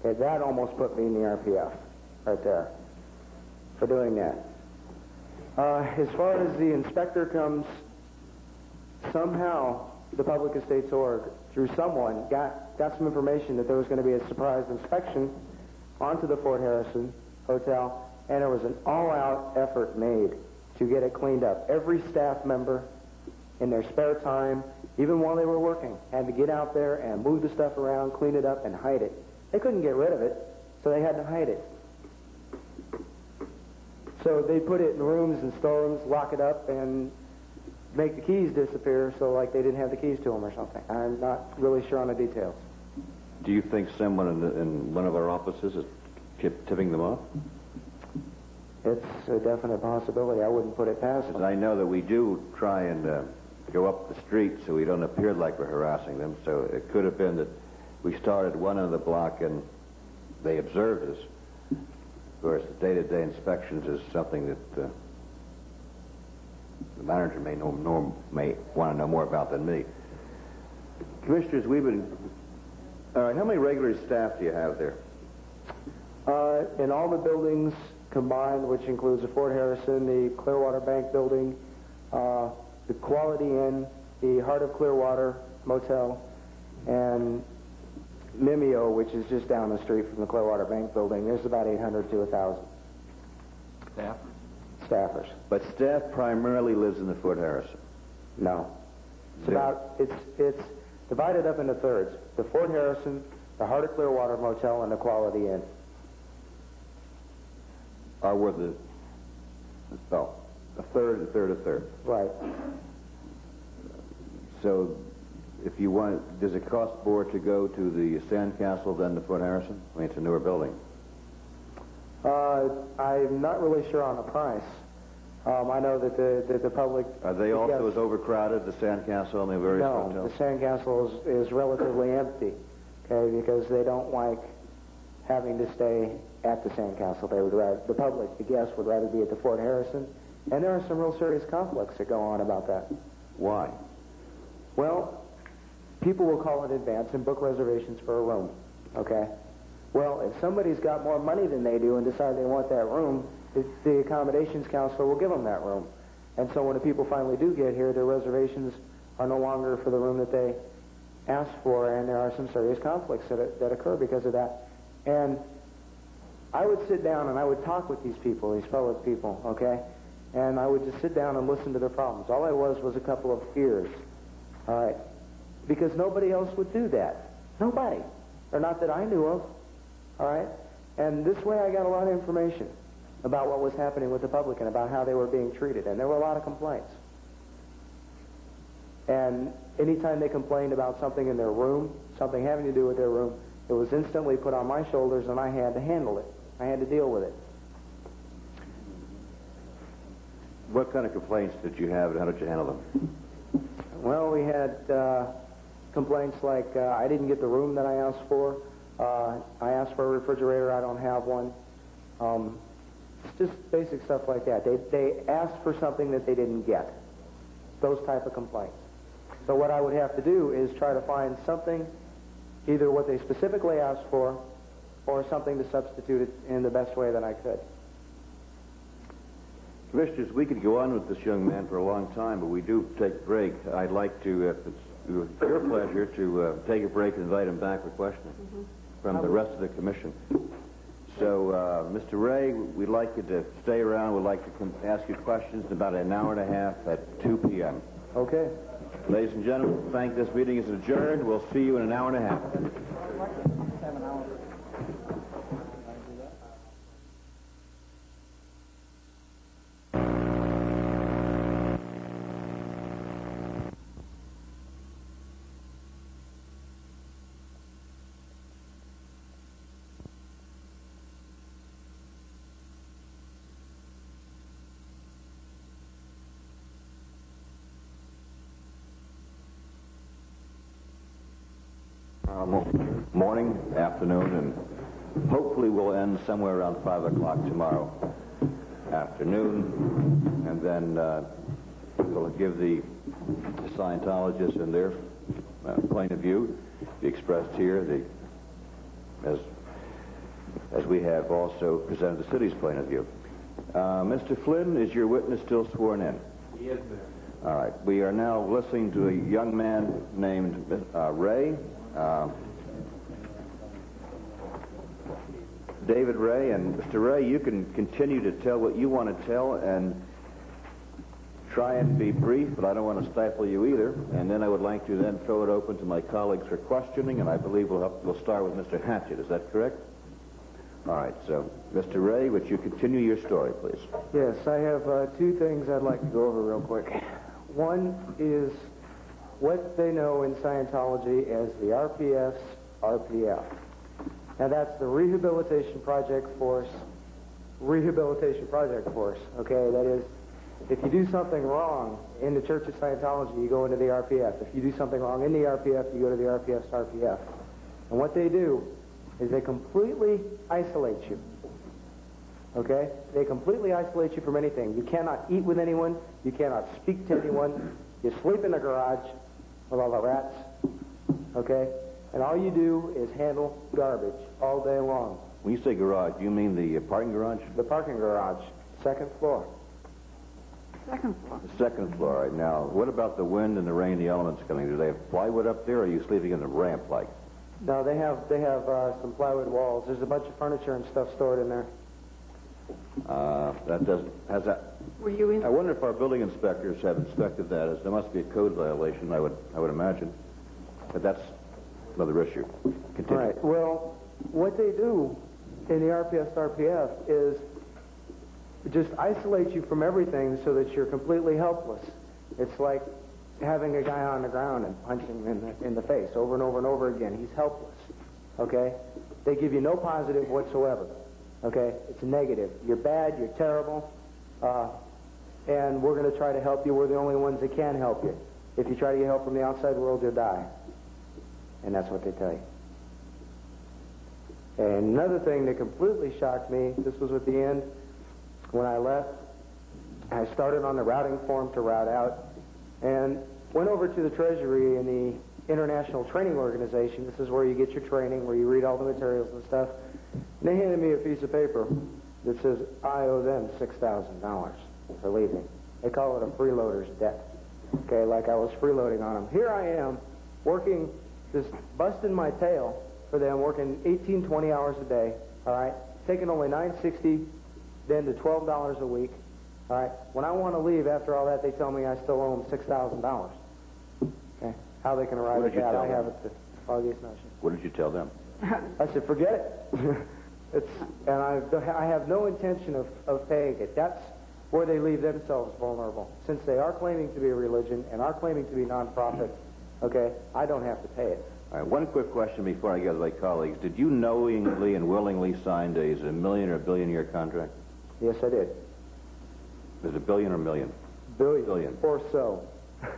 Okay, that almost put me in the RPF right there for doing that. As far as the inspector comes, somehow the Public Estates Org, through someone, got some information that there was going to be a surprise inspection onto the Fort Harrison Hotel, and there was an all-out effort made to get it cleaned up. Every staff member, in their spare time, even while they were working, had to get out there and move the stuff around, clean it up, and hide it. They couldn't get rid of it, so they had to hide it. So they put it in rooms and storerooms, lock it up, and make the keys disappear, so like they didn't have the keys to them or something. I'm not really sure on the details. Do you think someone in one of our offices is tipping them off? It's a definite possibility. I wouldn't put it past them. I know that we do try and go up the street so we don't appear like we're harassing them. So it could have been that we started one on the block and they observed us. Of course, the day-to-day inspections is something that the manager may want to know more about than me. Commissioners, we've been... All right, how many regular staff do you have there? In all the buildings combined, which includes the Fort Harrison, the Clearwater Bank building, the Quality Inn, the Heart of Clearwater Motel, and Mimeo, which is just down the street from the Clearwater Bank building, there's about 800 to 1,000. Staff? Staffers. But staff primarily lives in the Fort Harrison. No. It's divided up into thirds. The Fort Harrison, the Heart of Clearwater Motel, and the Quality Inn. Are worth a third. Right. So, if you want, does it cost more to go to the Sandcastle than the Fort Harrison? I mean, it's a newer building. I'm not really sure on the price. I know that the public... Are they also as overcrowded, the Sandcastle and the various hotels? The Sandcastle is relatively empty, okay, because they don't like having to stay at the Sandcastle. They would rather, the public, the guests, would rather be at the Fort Harrison, and there are some real serious conflicts that go on about that. Why? Well, people will call in advance and book reservations for a room, okay? Well, if somebody's got more money than they do and decide they want that room, the accommodations counselor will give them that room. And so when the people finally do get here, their reservations are no longer for the room that they asked for, and there are some serious conflicts that occur because of that. And I would sit down and I would talk with these people, these public people, okay? And I would just sit down and listen to their problems. All I was a couple of ears, all right? Because nobody else would do that. Nobody. Or not that I knew of, all right? And this way I got a lot of information about what was happening with the public and about how they were being treated. And there were a lot of complaints. And anytime they complained about something in their room, something having to do with their room, it was instantly put on my shoulders and I had to handle it. I had to deal with it. What kind of complaints did you have and how did you handle them? Well, we had complaints like I didn't get the room that I asked for. I asked for a refrigerator. I don't have one. Just basic stuff like that. They asked for something that they didn't get. Those type of complaints. So what I would have to do is try to find something, either what they specifically asked for or something to substitute it in the best way that I could. Commissioners, we could go on with this young man for a long time, but we do take a break. I'd like to, if it's your pleasure, to take a break and invite him back for questioning from the rest of the commission. So, Mr. Ray, we'd like you to stay around. We'd like to ask you questions in about an hour and a half at 2 p.m. Okay. Ladies and gentlemen, thank this meeting is adjourned. We'll see you in an hour and a half. tomorrow morning, afternoon, and hopefully we'll end somewhere around 5 o'clock tomorrow afternoon, and then we'll give the Scientologists and their point of view be expressed here, as we have also presented the city's point of view. Mr. Flynn, is your witness still sworn in? Yes, sir. All right. We are now listening to a young man named Ray, David Ray. And Mr. Ray, you can continue to tell what you want to tell and try and be brief, but I don't want to stifle you either. And then I would like to then throw it open to my colleagues for questioning, and I believe we'll start with Mr. Hatchett. Is that correct? All right. So, Mr. Ray, would you continue your story, please? Yes, I have two things I'd like to go over real quick. One is what they know in Scientology as the RPF's RPF. Now that's the Rehabilitation Project Force, okay? That is, if you do something wrong in the Church of Scientology, you go into the RPF. If you do something wrong in the RPF, you go to the RPF's RPF. And what they do is they completely isolate you, okay? They completely isolate you from anything. You cannot eat with anyone. You cannot speak to anyone. You sleep in the garage with all the rats, okay? And all you do is handle garbage all day long. When you say garage, you mean the parking garage? The parking garage, second floor. Second floor. The second floor. Right now, what about the wind and the rain, the elements coming? Do they have plywood up there, or are you sleeping in the ramp like? No, they have some plywood walls. There's a bunch of furniture and stuff stored in there. Were you in? I wonder if our building inspectors have inspected that, as there must be a code violation, I would imagine. But that's another issue. Continue. Right. Well, what they do in the RPF is just isolate you from everything so that you're completely helpless. It's like having a guy on the ground and punching him in the face over and over and over again. He's helpless. Okay? They give you no positive whatsoever. Okay? It's negative. You're bad. You're terrible. And we're going to try to help you. We're the only ones that can help you. If you try to get help from the outside world, you'll die. And that's what they tell you. And another thing that completely shocked me, this was at the end, when I left, I started on the routing form to route out, and went over to the Treasury in the International Training Organization. This is where you get your training, where you read all the materials and stuff. And they handed me a piece of paper that says I owe them $6,000 for leaving. They call it a freeloader's debt. Okay, like I was freeloading on them. Here I am, working, just busting my tail for them, working 18, 20 hours a day, all right, taking only $9.60 then to $12 a week, all right. When I want to leave after all that, they tell me I still owe them $6,000. Okay, how they can arrive at that, I haven't the foggiest notion. What did you tell them? I said, forget it. I have no intention of paying it. That's where they leave themselves vulnerable. Since they are claiming to be a religion and are claiming to be non-profit, okay, I don't have to pay it. All right, one quick question before I get to my colleagues. Did you knowingly and willingly sign a million or billion-year contract? Yes, I did. Is it a billion or million? Billion. Billion. Or so. That's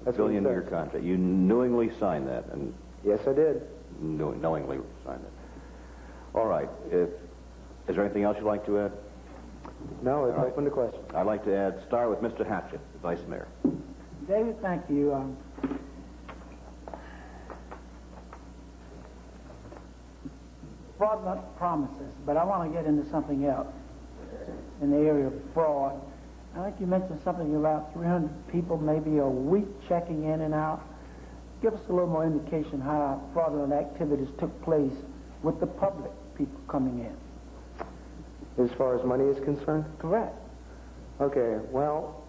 what it billion-year says. contract. You knowingly signed that, and Yes, I did. knowingly signed it. All right. Is there anything else you'd like to add? No, it's All right. open to question. I'd like to start with Mr. Hatchett, the Vice Mayor. David, thank you. Fraudulent promises, but I want to get into something else in the area of fraud. I think you mentioned something about 300 people maybe a week checking in and out. Give us a little more indication how fraudulent activities took place with the public people coming in. As far as money is concerned? Correct. Okay, well,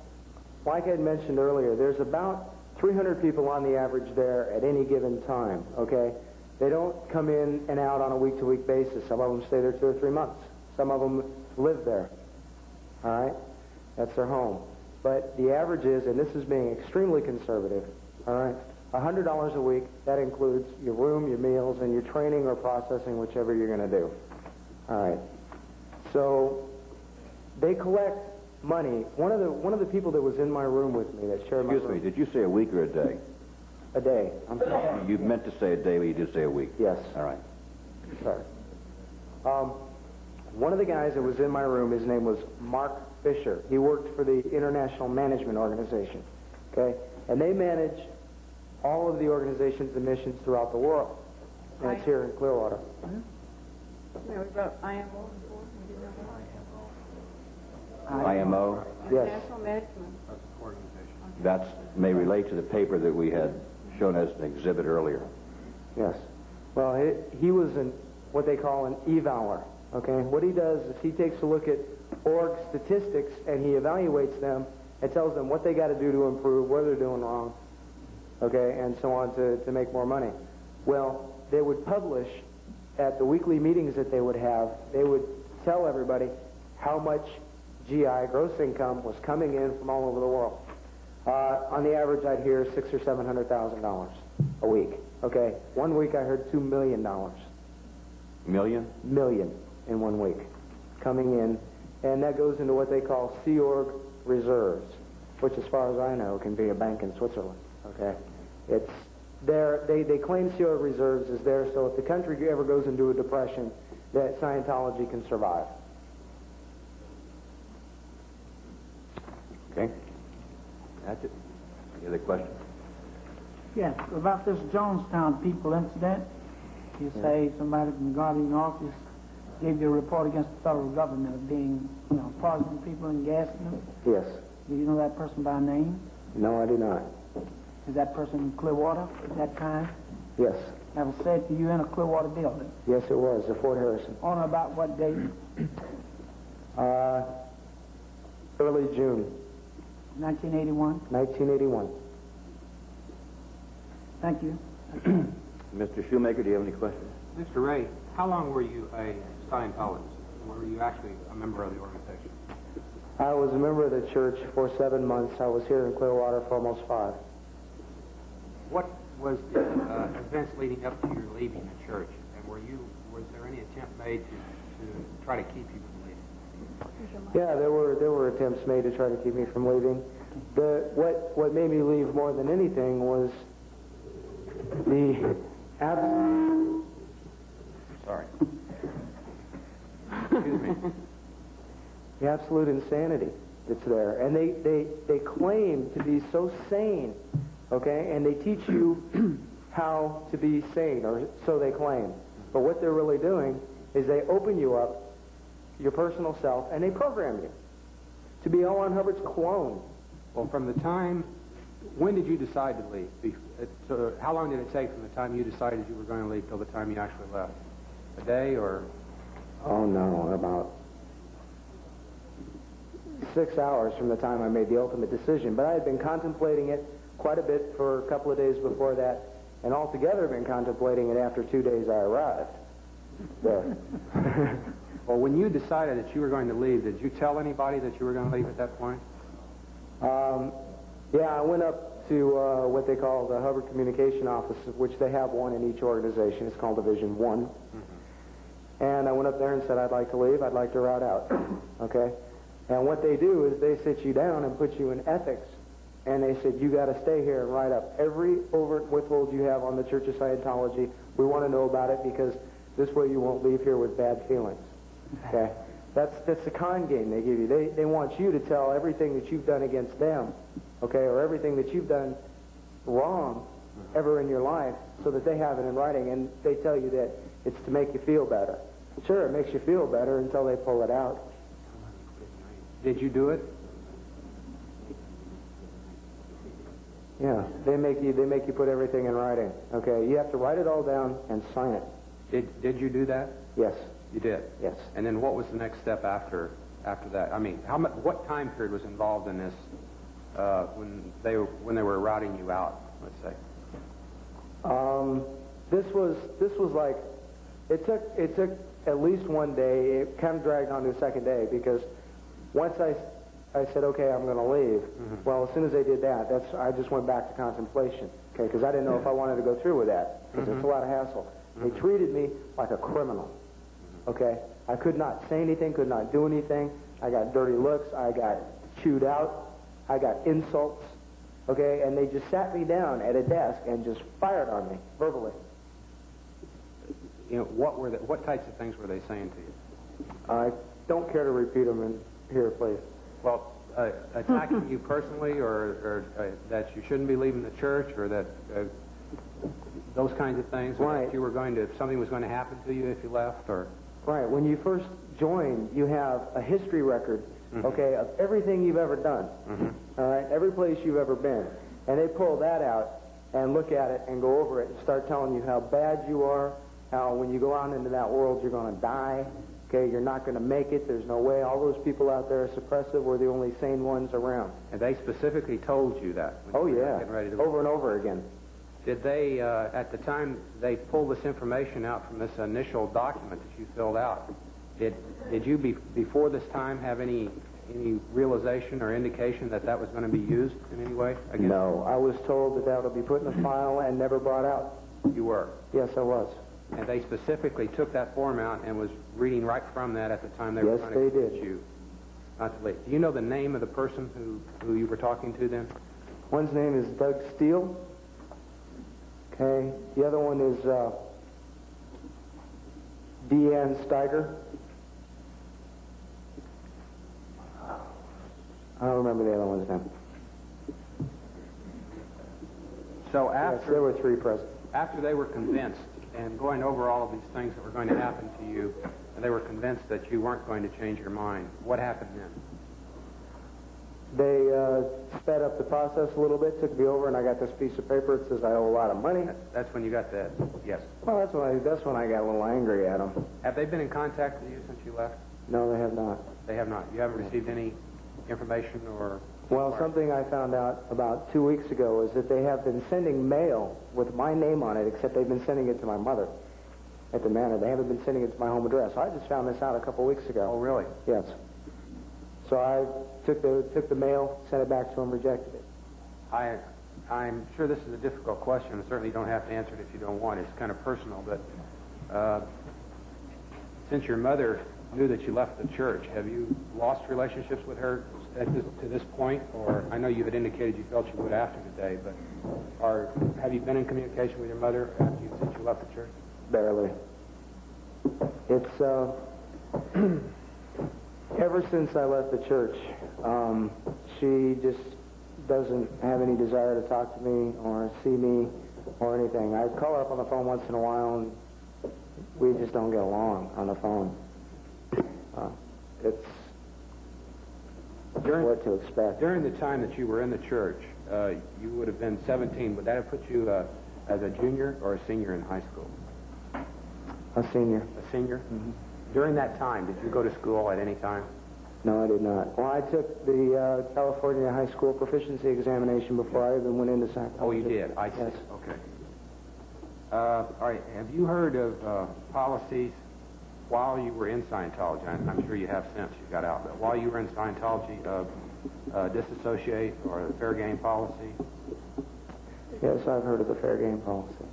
like I had mentioned earlier, there's about 300 people on the average there at any given time, okay? They don't come in and out on a week-to-week basis. Some of them stay there 2 or 3 months. Some of them live there, all right? That's their home. But the average is, and this is being extremely conservative, all right, $100 a week. That includes your room, your meals, and your training or processing, whichever you're going to do. All right. So they collect money. One of the people that was in my room with me that shared my Excuse me, room. did you say a week or a day? A day. I'm sorry. You meant to say a day, but you did say a week. Yes. All right. Sorry. One of the guys that was in my room, his name was Mark Fisher. He worked for the International Management Organization. Okay? And they manage all of the organizations and missions throughout the world. And it's here in Clearwater. Yeah, we wrote IMO before. We didn't know IMO, Yes. National Management. that may relate to the paper that we had shown as an exhibit earlier. Yes. Well, he was what they call an evaler. Okay? What he does is he takes a look at org statistics and he evaluates them and tells them what they got to do to improve, what they're doing wrong, okay, and so on to make more money. Well, they would publish at the weekly meetings that they would have, they would tell everybody how much GI, gross income, was coming in from all over the world. On the average, I'd hear $600,000 or $700,000 a week. Okay, one week I heard $2 million. Million? Million in 1 week coming in, and that goes into what they call Sea Org reserves, which, as far as I know, can be a bank in Switzerland. Okay, it's there. They claim Sea Org reserves is there, so if the country ever goes into a depression, that Scientology can survive. Okay. That's it. Any other questions? Yes, about this Jonestown people incident. You say somebody from the Guardian office gave you a report against the federal government of being, poisoning people and gassing them. Yes. Do you know that person by name? No, I do not. Is that person in Clearwater at that time? Yes. That was said to you in a Clearwater building. Yes, it was at Fort Harrison. On or about what date? Early June 1981. 1981. Thank you. Mr. Shoemaker, do you have any questions? Mr. Ray, how long were you a Scientologist? Were you actually a member of the organization? I was a member of the church for 7 months. I was here in Clearwater for almost 5. What was the events leading up to your leaving the church? And was there any attempt made to try to keep you from leaving? Yeah, there were attempts made to try to keep me from leaving. What made me leave more than anything was the Sorry. Excuse me. the absolute insanity that's there. And they claim to be so sane, okay? And they teach you how to be sane, or so they claim. But what they're really doing is they open you up, your personal self, and they program you to be L. Ron Hubbard's clone. Well, from the time, when did you decide to leave? How long did it take from the time you decided you were going to leave till the time you actually left? A day or? Oh, no, about 6 hours from the time I made the ultimate decision. But I had been contemplating it quite a bit for a couple of days before that, and altogether been contemplating it after 2 days I arrived there. Well, when you decided that you were going to leave, did you tell anybody that you were going to leave at that point? Yeah, I went up to what they call the Hubbard Communication Office, which they have one in each organization. It's called Division 1. Mm-hmm. And I went up there and said, I'd like to leave. I'd like to route out. Okay? And what they do is they sit you down and put you in ethics. And they said, you got to stay here and write up every overt withhold you have on the Church of Scientology. We want to know about it because this way you won't leave here with bad feelings. Okay? That's the con game they give you. They want you to tell everything that you've done against them, okay, or everything that you've done wrong ever in your life so that they have it in writing, and they tell you that it's to make you feel better. Sure, it makes you feel better until they pull it out. Did you do it? Yeah, they make you put everything in writing, okay? You have to write it all down and sign it. Did you do that? Yes. You did? Yes. And then what was the next step after that? I mean, what time period was involved in this when they were routing you out, let's say? This was like, it took at least 1 day. It kind of dragged on to the second day because once I said, okay, I'm going to leave. Mm-hmm. Well, as soon as they did that, I just went back to contemplation, okay, because I didn't know if I wanted to go through with that because it's a lot of hassle. Mm-hmm. They treated me like a criminal. Okay, I could not say anything, could not do anything. I got dirty looks. I got chewed out. I got insults. okay, and they just sat me down at a desk and just fired on me verbally. You know, what types of things were they saying to you? I don't care to repeat them in here, please. Well, attacking you personally, or that you shouldn't be leaving the church, or that those kinds of things, or Right. that you were going to, something was going to happen to you if you left, or Right. When you first join, you have a history record, okay, of everything you've ever done. All right, every place you've ever been, and they pull that out and look at it and go over it and start telling you how bad you are, how when you go out into that world you're going to die. Okay, you're not going to make it. There's no way. All those people out there are suppressive. We're the only sane ones around. and they specifically told you that? When Oh you were yeah, getting ready to over and over again. Did they, at the time they pulled this information out from this initial document that you filled out, did you before this time have any realization or indication that that was going to be used in any way against No, I was told that that would be put in a file and never brought out. you? Were. Yes, I was. And they specifically took that form out and was reading right from that at the time they were Yes, trying to they convince did. you not to leave. Do you know the name of the person who you were talking to then? One's name is Doug Steele. Okay. The other one is Deanne Steiger. I don't remember the other one's name. So Yes, there were three present. after they were convinced and going over all of these things that were going to happen to you, and they were convinced that you weren't going to change your mind, what happened then? They sped up the process a little bit, took me over, and I got this piece of paper that says I owe a lot of money. That's when you got that, yes. Well, that's when I got a little angry at them. Have they been in contact with you since you left? No, they have not. They have not. You haven't received any information or... Well, something I found out about 2 weeks ago is that they have been sending mail with my name on it, except they've been sending it to my mother at the manor. They haven't been sending it to my home address. I just found this out a couple weeks ago. Oh, really? Yes. So I took the mail, sent it back to them, rejected it. I'm sure this is a difficult question, and certainly you don't have to answer it if you don't want. It's kind of personal, but since your mother knew that you left the church, have you lost relationships with her to this point? Or I know you had indicated you felt you would after today, but have you been in communication with your mother since you left the church? Barely. It's ever since I left the church, she just doesn't have any desire to talk to me or see me or anything. I call her up on the phone once in a while, and we just don't get along on the phone. It's what to expect. During the time that you were in the church, you would have been 17. Would that have put you as a junior or a senior in high school? A senior. A senior? Mm-hmm. During that time, did you go to school at any time? No, I did not. Well, I took the California High School Proficiency Examination before I even went into Scientology. Oh, you did? I see. Yes. Okay. All right. Have you heard of policies while you were in Scientology? I'm sure you have since you got out, but while you were in Scientology, disassociate or the fair game policy? Yes, I've heard of the fair game policy.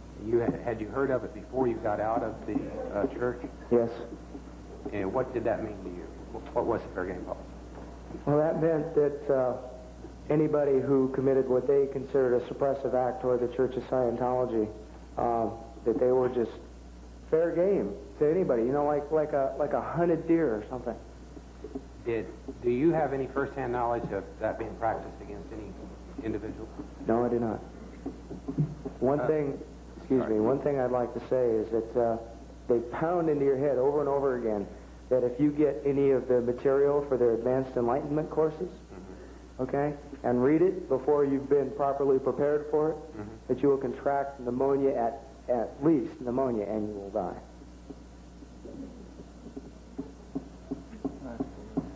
Had you heard of it before you got out of the church? Yes. And what did that mean to you? What was the fair game policy? Well, that meant that anybody who committed what they considered a suppressive act toward the Church of Scientology, that they were just fair game to anybody. You know, like a hunted deer or something. Do you have any first-hand knowledge of that being practiced against any individual? No, I do not. One thing I'd like to say is that they pound into your head over and over again that if you get any of the material for their advanced enlightenment courses, okay, and read it before you've been properly prepared for it, that you will contract pneumonia, at least pneumonia, and you will die.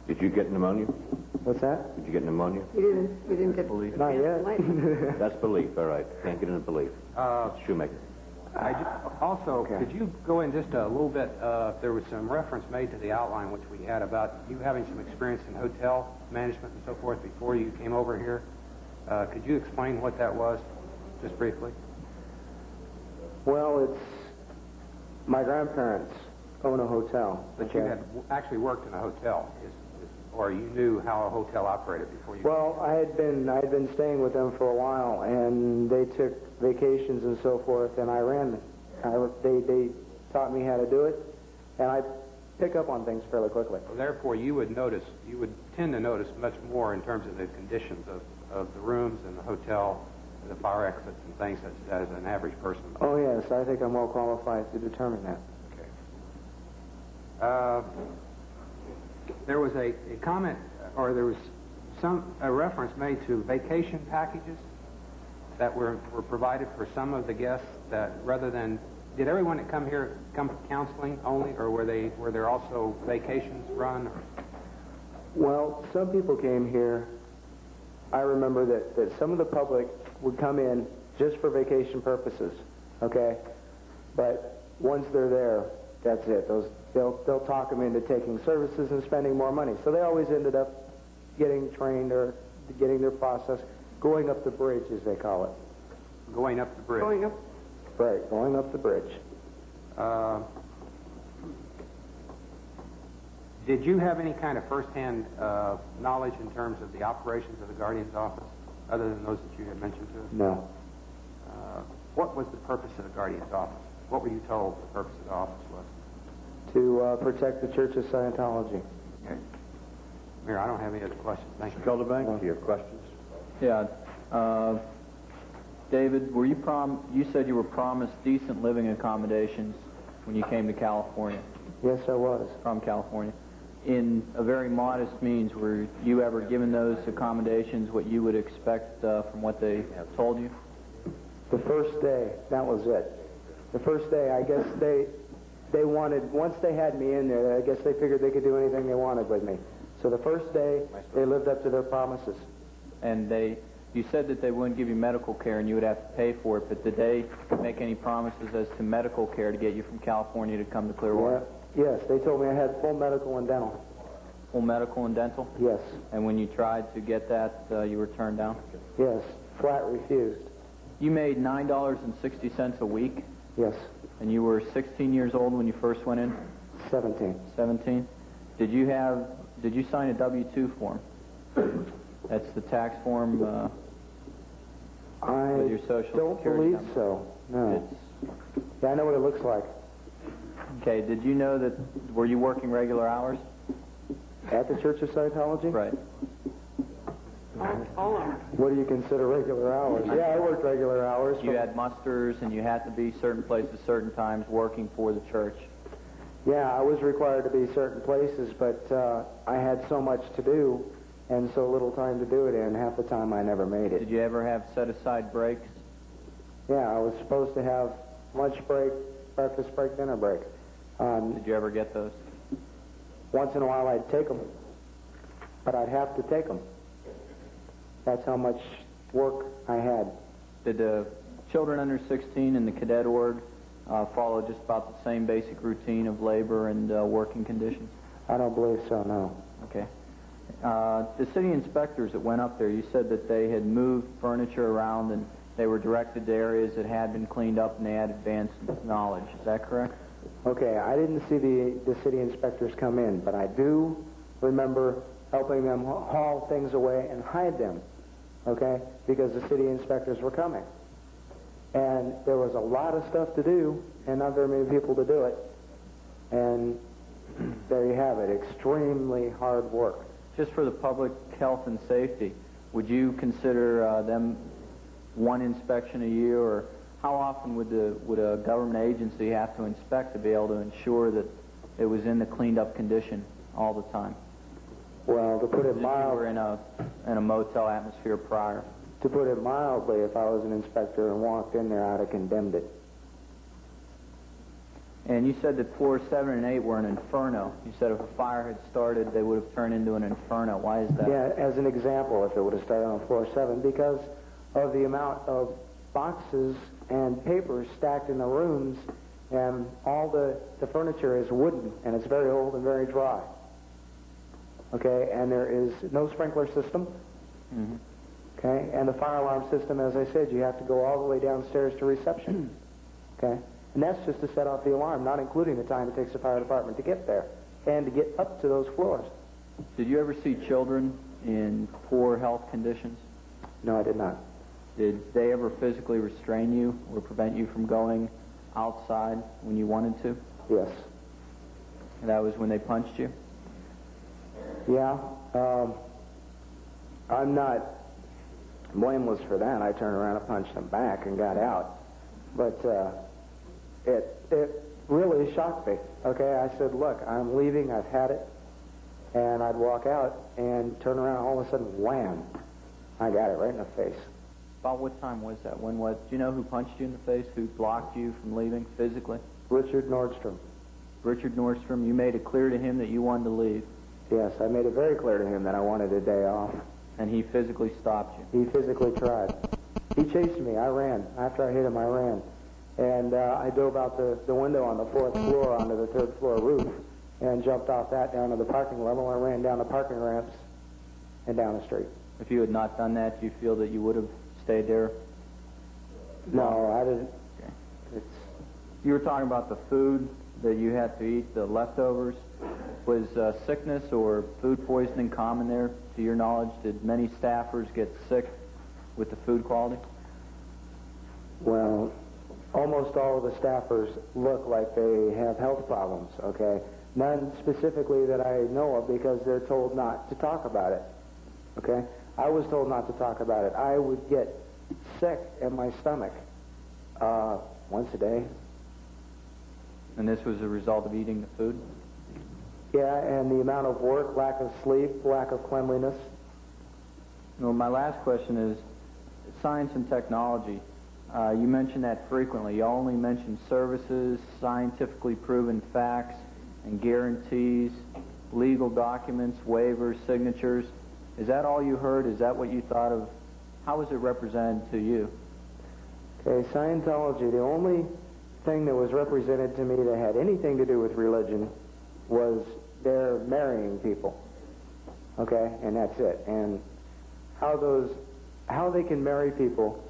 Did you get pneumonia? What's that? Did you get pneumonia? You didn't get Belief. Not yet. That's belief, all right. Can't get into belief. Shoemaker. Could you go in just a little bit, there was some reference made to the outline which we had about you having some experience in hotel management and so forth before you came over here. Could you explain what that was, just briefly? Well, it's my grandparents own a hotel. But you had actually worked in a hotel, or you knew how a hotel operated before you? Well, I had been staying with them for a while, and they took vacations and so forth, and I ran them. They taught me how to do it, and I pick up on things fairly quickly. Well, therefore, you would tend to notice much more in terms of the conditions of the rooms and the hotel, and the fire exits and things as an average person. Oh yes, I think I'm well qualified to determine that. Okay. There was a comment, or there was a reference made to vacation packages that were provided for some of the guests. That rather than, did everyone that come here come for counseling only, or were there also vacations run? Well, some people came here. I remember that some of the public would come in just for vacation purposes, okay? But once they're there, that's it. They'll talk them into taking services and spending more money. So they always ended up getting trained or getting their process, going up the bridge, as they call it. Going up the bridge. Going up the bridge. Did you have any kind of first-hand knowledge in terms of the operations of the Guardian's office, other than those that you had mentioned to us? No. What was the purpose of the Guardian's office? What were you told the purpose of the office was? To protect the Church of Scientology. Okay. Mayor, I don't have any other questions. Thank you. Skulderbank, do you have questions? Yeah. David, were you you said you were promised decent living accommodations when you came to California, Yes, I was. from California. In a very modest means, were you ever given those accommodations, what you would expect from what they told you? The first day, that was it. The first day, I guess they wanted, once they had me in there, I guess they figured they could do anything they wanted with me. So the first day, they lived up to their promises. And you said that they wouldn't give you medical care and you would have to pay for it, but did they make any promises as to medical care to get you from California to come to Clearwater? Yeah. Yes, they told me I had full medical and dental. Full medical and dental? Yes. And when you tried to get that, you were turned down? Yes, flat refused. You made $9.60 a week, Yes, and you were 16 years old when you first went in? 17. 17? Did you sign a W-2 form? That's the tax form with your Social don't Security believe number. so, no. It's, Yeah, I know what it looks like. okay, did you know that, were you working regular hours? At the Church of Scientology? Right. All of them. What do you consider regular hours? Yeah, I worked regular hours. You had musters, and you had to be certain places, certain times, working for the church. Yeah, I was required to be certain places, but I had so much to do and so little time to do it in. Half the time I never made it. Did you ever have set-aside breaks? Yeah, I was supposed to have lunch break, breakfast break, dinner break. Did you ever get those? Once in a while I'd take them, but I'd have to take them. That's how much work I had. Did the children under 16 in the cadet org follow just about the same basic routine of labor and working conditions? I don't believe so, no. Okay. The city inspectors that went up there, you said that they had moved furniture around and they were directed to areas that had been cleaned up and they had advanced knowledge. Is that correct? Okay, I didn't see the city inspectors come in, but I do remember helping them haul things away and hide them, okay, because the city inspectors were coming. And there was a lot of stuff to do and not very many people to do it. And there you have it, extremely hard work. Just for the public health and safety, would you consider them one inspection a year, or how often would a government agency have to inspect to be able to ensure that it was in the cleaned up condition all the time? Well, to put it If you were mild, in a motel atmosphere prior. to put it mildly, if I was an inspector and walked in there, I'd have condemned it. And you said that floors 7 and 8 were an inferno. You said if a fire had started, they would have turned into an inferno. Why is that? Yeah, as an example, if it would have started on floor 7, because of the amount of boxes and papers stacked in the rooms, and all the furniture is wooden, and it's very old and very dry. Okay, and there is no sprinkler system. Mm-hmm. Okay, and the fire alarm system, as I said, you have to go all the way downstairs to reception. Okay, and that's just to set off the alarm, not including the time it takes the fire department to get there and to get up to those floors. Did you ever see children in poor health conditions? No, I did not. Did they ever physically restrain you or prevent you from going outside when you wanted to? Yes. And that was when they punched you? Yeah. I'm not blameless for that. I turned around and punched them back and got out. But it really shocked me. Okay, I said, look, I'm leaving. I've had it. And I'd walk out and turn around, all of a sudden, wham, I got it right in the face. About what time was that? When was? Do you know who punched you in the face? Who blocked you from leaving physically? Richard Nordstrom. Richard Nordstrom. You made it clear to him that you wanted to leave. Yes, I made it very clear to him that I wanted a day off. And he physically stopped you. He physically tried. He chased me. I ran. After I hit him, I ran. And I dove out the window on the 4th floor onto the 3rd floor roof and jumped off that down to the parking level. I ran down the parking ramps and down the street. If you had not done that, do you feel that you would have stayed there? No, I didn't. Okay. You were talking about the food that you had to eat, the leftovers. Was sickness or food poisoning common there, to your knowledge? Did many staffers get sick with the food quality? Well, almost all of the staffers look like they have health problems, okay? None specifically that I know of because they're told not to talk about it, okay? I was told not to talk about it. I would get sick in my stomach once a day. And this was a result of eating the food? Yeah, and the amount of work, lack of sleep, lack of cleanliness. Well, my last question is science and technology. You mention that frequently. You only mention services, scientifically proven facts, and guarantees, legal documents, waivers, signatures. Is that all you heard? Is that what you thought of? How was it represented to you? Okay, Scientology, the only thing that was represented to me that had anything to do with religion was they're marrying people. Okay, and that's it. And how they can marry people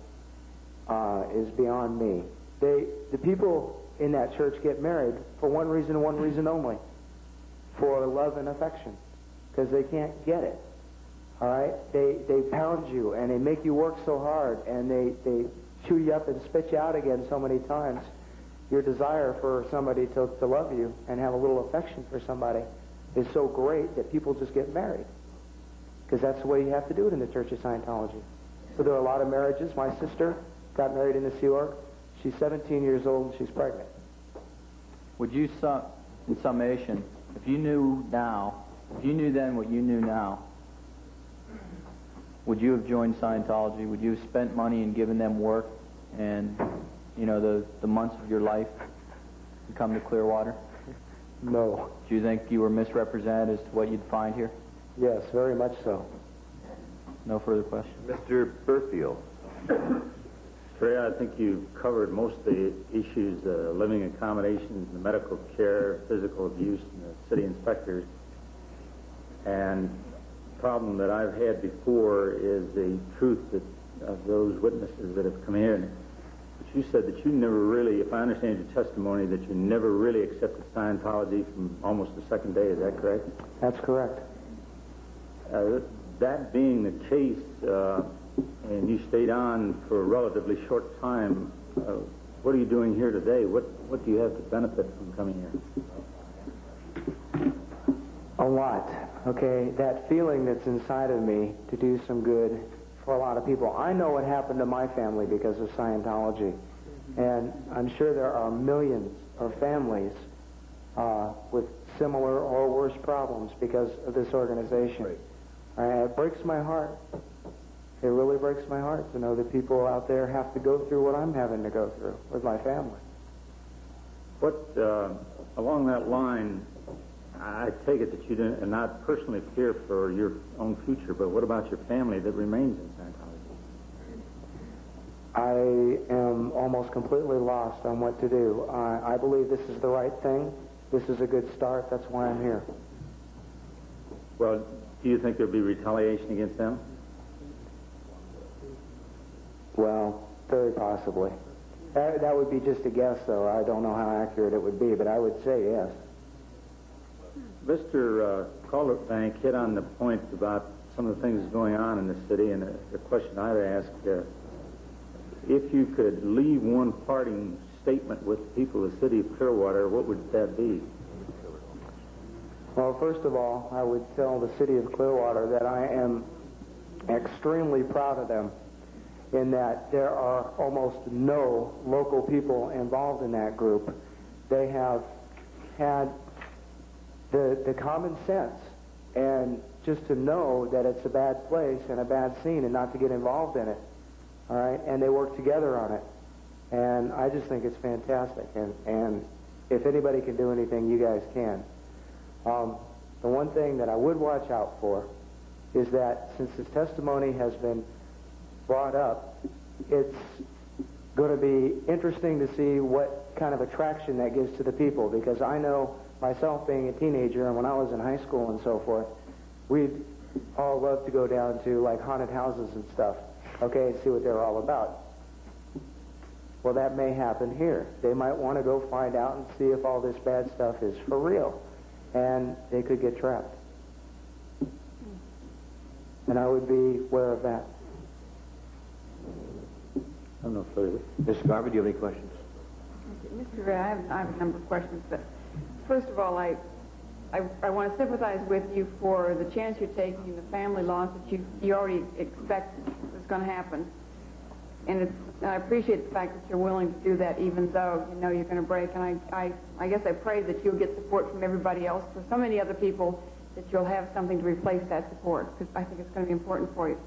is beyond me. The people in that church get married for one reason only, for love and affection, because they can't get it. All right, they pound you and they make you work so hard, and they chew you up and spit you out again so many times. Your desire for somebody to love you and have a little affection for somebody is so great that people just get married, because that's the way you have to do it in the Church of Scientology. So there are a lot of marriages. My sister got married in this York. She's 17 years old and she's pregnant. Would you, in summation, if you knew then what you knew now, would you have joined Scientology? Would you have spent money and given them work and, the months of your life to come to Clearwater? No. Do you think you were misrepresented as to what you'd find here? Yes, very much so. No further questions. Mr. Burfield. Trey, I think you've covered most of the issues, living accommodations, the medical care, physical abuse, and the city inspectors. And the problem that I've had before is the truth of those witnesses that have come in. But you said that you never really, if I understand your testimony, that you never really accepted Scientology from almost the second day. Is that correct? That's correct. That being the case, and you stayed on for a relatively short time, what are you doing here today? What do you have to benefit from coming here? A lot. Okay, that feeling that's inside of me to do some good for a lot of people. I know what happened to my family because of Scientology, and I'm sure there are millions of families with similar or worse problems because of this organization. Right. It breaks my heart. It really breaks my heart to know that people out there have to go through what I'm having to go through with my family. What, along that line, I take it that you do not personally fear for your own future, but what about your family that remains in Scientology? I am almost completely lost on what to do. I believe this is the right thing. This is a good start. That's why I'm here. Well, do you think there'll be retaliation against them? Well, very possibly. That would be just a guess, though. I don't know how accurate it would be, but I would say yes. Mr. Calderbank hit on the point about some of the things going on in the city, and the question I'd ask, if you could leave one parting statement with the people of the city of Clearwater, what would that be? Well, first of all, I would tell the city of Clearwater that I am extremely proud of them in that there are almost no local people involved in that group. They have had the common sense and just to know that it's a bad place and a bad scene and not to get involved in it. All right? And they work together on it. And I just think it's fantastic. And if anybody can do anything, you guys can. The one thing that I would watch out for is that since this testimony has been brought up, it's going to be interesting to see what kind of attraction that gives to the people, because I know myself being a teenager and when I was in high school and so forth, we'd all love to go down to like haunted houses and stuff, okay, and see what they're all about. Well, that may happen here. They might want to go find out and see if all this bad stuff is for real, and they could get trapped. And I would be aware of that. I don't know further. Ms. Garvey, do you have any questions? Mr. Ray, I have a number of questions, but first of all, I want to sympathize with you for the chance you're taking and the family loss that you already expect is going to happen. And I appreciate the fact that you're willing to do that even though you know you're going to break. And I guess I pray that you'll get support from everybody else, for so many other people, that you'll have something to replace that support, because I think it's going to be important for you.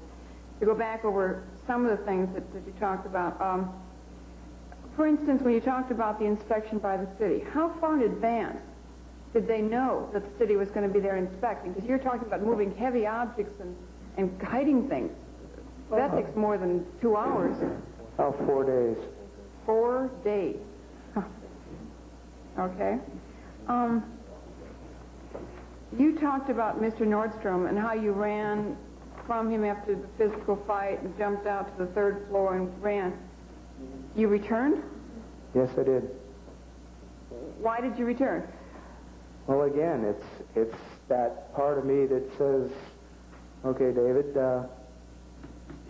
To go back over some of the things that you talked about. For instance, when you talked about the inspection by the city, how far in advance did they know that the city was going to be there inspecting? Because you're talking about moving heavy objects and hiding things. That takes more than 2 hours. Oh, 4 days. 4 days. Huh. Okay. You talked about Mr. Nordstrom and how you ran from him after the physical fight and jumped out to the 3rd floor and ran. You returned? Yes, I did. Why did you return? Well, again, it's that part of me that says, okay, David,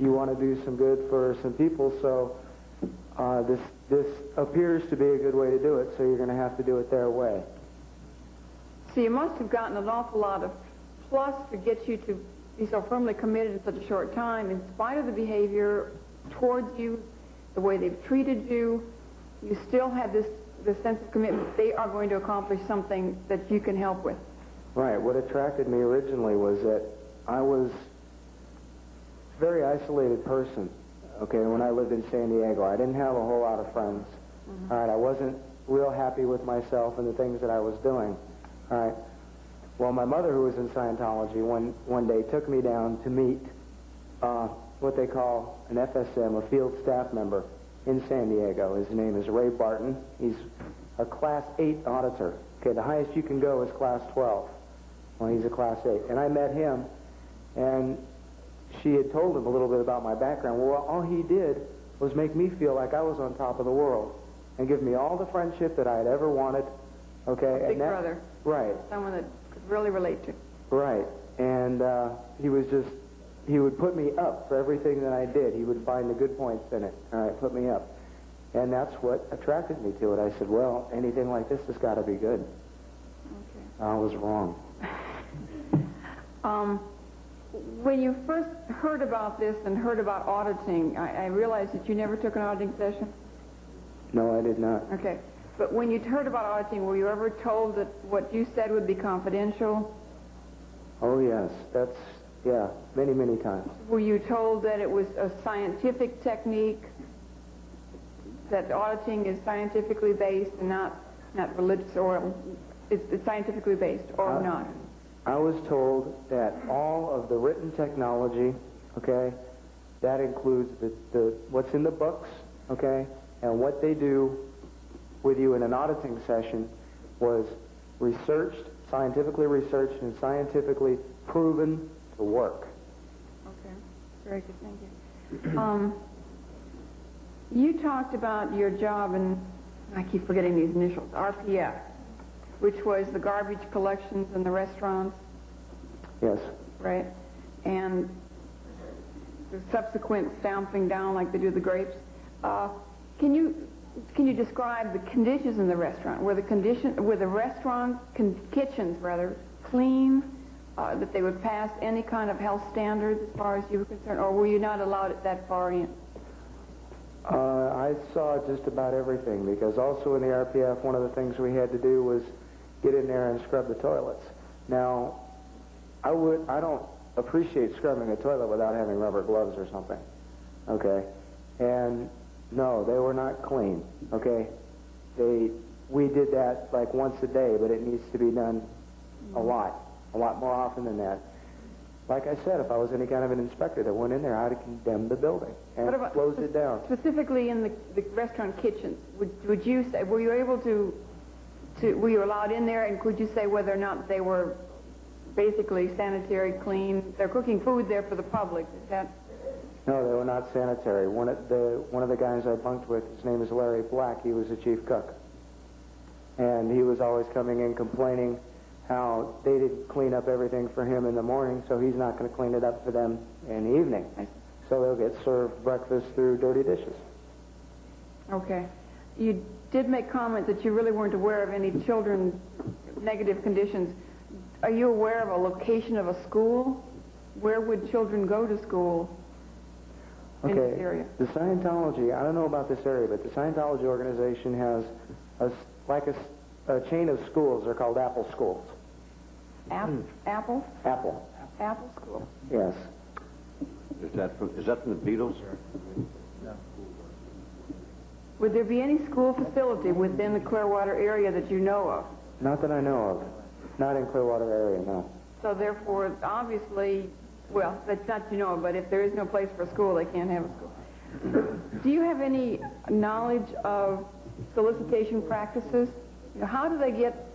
you want to do some good for some people, so this appears to be a good way to do it, so you're going to have to do it their way. So you must have gotten an awful lot of plus to get you to be so firmly committed in such a short time, in spite of the behavior towards you, the way they've treated you. You still have this sense of commitment. They are going to accomplish something that you can help with. Right. What attracted me originally was that I was a very isolated person, okay, when I lived in San Diego. I didn't have a whole lot of friends. All right. I wasn't real happy with myself and the things that I was doing. All right. Well, my mother, who was in Scientology, one day took me down to meet what they call an FSM, a field staff member in San Diego. His name is Ray Barton. He's a Class 8 auditor. Okay, the highest you can go is Class 12. Well, he's a Class 8. And I met him, and she had told him a little bit about my background. Well, all he did was make me feel like I was on top of the world and give me all the friendship that I had ever wanted. Okay, Big brother. Right. Someone that could really relate to. Right. And he would put me up for everything that I did. He would find the good points in it. All right, put me up. And that's what attracted me to it. I said, well, anything like this has got to be good. Okay. I was wrong. When you first heard about this and heard about auditing, I realized that you never took an auditing session? No, I did not. Okay. But when you heard about auditing, were you ever told that what you said would be confidential? Oh, yes. Yeah, many, many times. Were you told that it was a scientific technique, that auditing is scientifically based and not religious, or it's scientifically based, or not? I was told that all of the written technology, okay, that includes the what's in the books, okay, and what they do with you in an auditing session was researched, scientifically researched, and scientifically proven to work. Okay, very good, thank you. You talked about your job, and I keep forgetting these initials, RPF. which was the garbage collections in the restaurants, Yes. right? And the subsequent stamping down like they do the grapes. Can you describe the conditions in the restaurant? Were the restaurant kitchens rather clean? That they would pass any kind of health standards as far as you were concerned, or were you not allowed that far in? I saw just about everything, because also in the RPF, one of the things we had to do was get in there and scrub the toilets. Now, I don't appreciate scrubbing a toilet without having rubber gloves or something. Okay? And no, they were not clean. Okay? We did that like once a day, but it needs to be done a lot more often than that. Like I said, if I was any kind of an inspector that went in there, I'd have condemned the building and closed it down. Specifically in the restaurant kitchens, would you say, were you able to, were you allowed in there, and could you say whether or not they were basically sanitary, clean? They're cooking food there for the public. Is that? No, they were not sanitary. One of the guys I bunked with, his name is Larry Black. He was the chief cook, and he was always coming in complaining how they didn't clean up everything for him in the morning, so he's not going to clean it up for them in the evening. So they'll get served breakfast through dirty dishes. Okay. You did make comment that you really weren't aware of any children's negative conditions. Are you aware of a location of a school? Where would children go to school in this area? The Scientology, I don't know about this area, but the Scientology organization has a chain of schools. They're called Apple schools. Apple? Apple. Apple school. Yes. Is that from the Beatles? Would there be any school facility within the Clearwater area that you know of? Not that I know of. Not in Clearwater area, no. So therefore, obviously, well, that's not you know, but if there is no place for a school, they can't have a school. Do you have any knowledge of solicitation practices? You know, how do they get